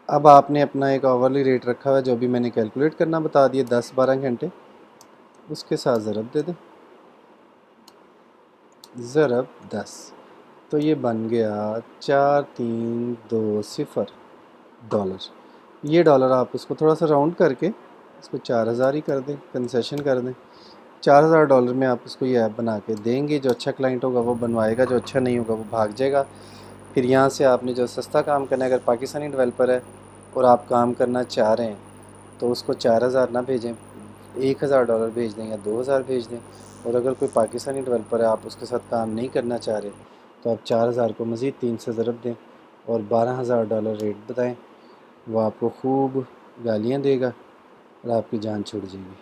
अब आपने अपना एक आवरली रेट रखा हुआ है, जो भी मैंने कैलकुलेट करना बता दिए, 10-12 घंटे, उसके साथ ज़रब दे दें, ज़रब 10, तो ये बन गया 4320 डॉलर। ये डॉलर आप उसको थोड़ा सा राउंड करके इसको 4000 ही कर दें, कंसेशन कर दें। $4000 में आप उसको ये ऐप बना के देंगे। जो अच्छा क्लाइंट होगा वो बनवाएगा, जो अच्छा नहीं होगा वो भाग जाएगा। फिर यहाँ से आपने जो सस्ता काम करना है, अगर पाकिस्तानी डेवलपर है और आप काम करना चाह रहे हैं तो उसको 4000 ना भेजें, $1000 भेज दें या 2000 भेज दें। और अगर कोई पाकिस्तानी डेवलपर है, आप उसके साथ काम नहीं करना चाह रहे, तो आप 4000 को मज़ीद 3 से ज़रब दें और $12000 रेट बताएं। वो आपको खूब गालियाँ देगा और आपकी जान छूट जाएगी।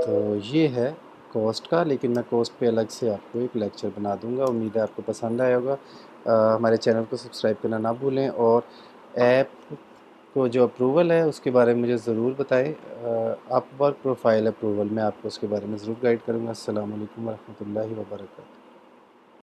तो ये है कॉस्ट का, लेकिन मैं कॉस्ट पे अलग से आपको एक लेक्चर बना दूंगा। उम्मीद है आपको पसंद आया होगा। हमारे चैनल को सब्सक्राइब करना ना भूलें, और ऐप को जो अप्रूवल है उसके बारे में मुझे ज़रूर बताएं। अपवर्क प्रोफाइल अप्रूवल, मैं आपको उसके बारे में ज़रूर गाइड करूँगा। अस्सलाम वालेकुम वरहमतुल्लाहि वबरकातुहू।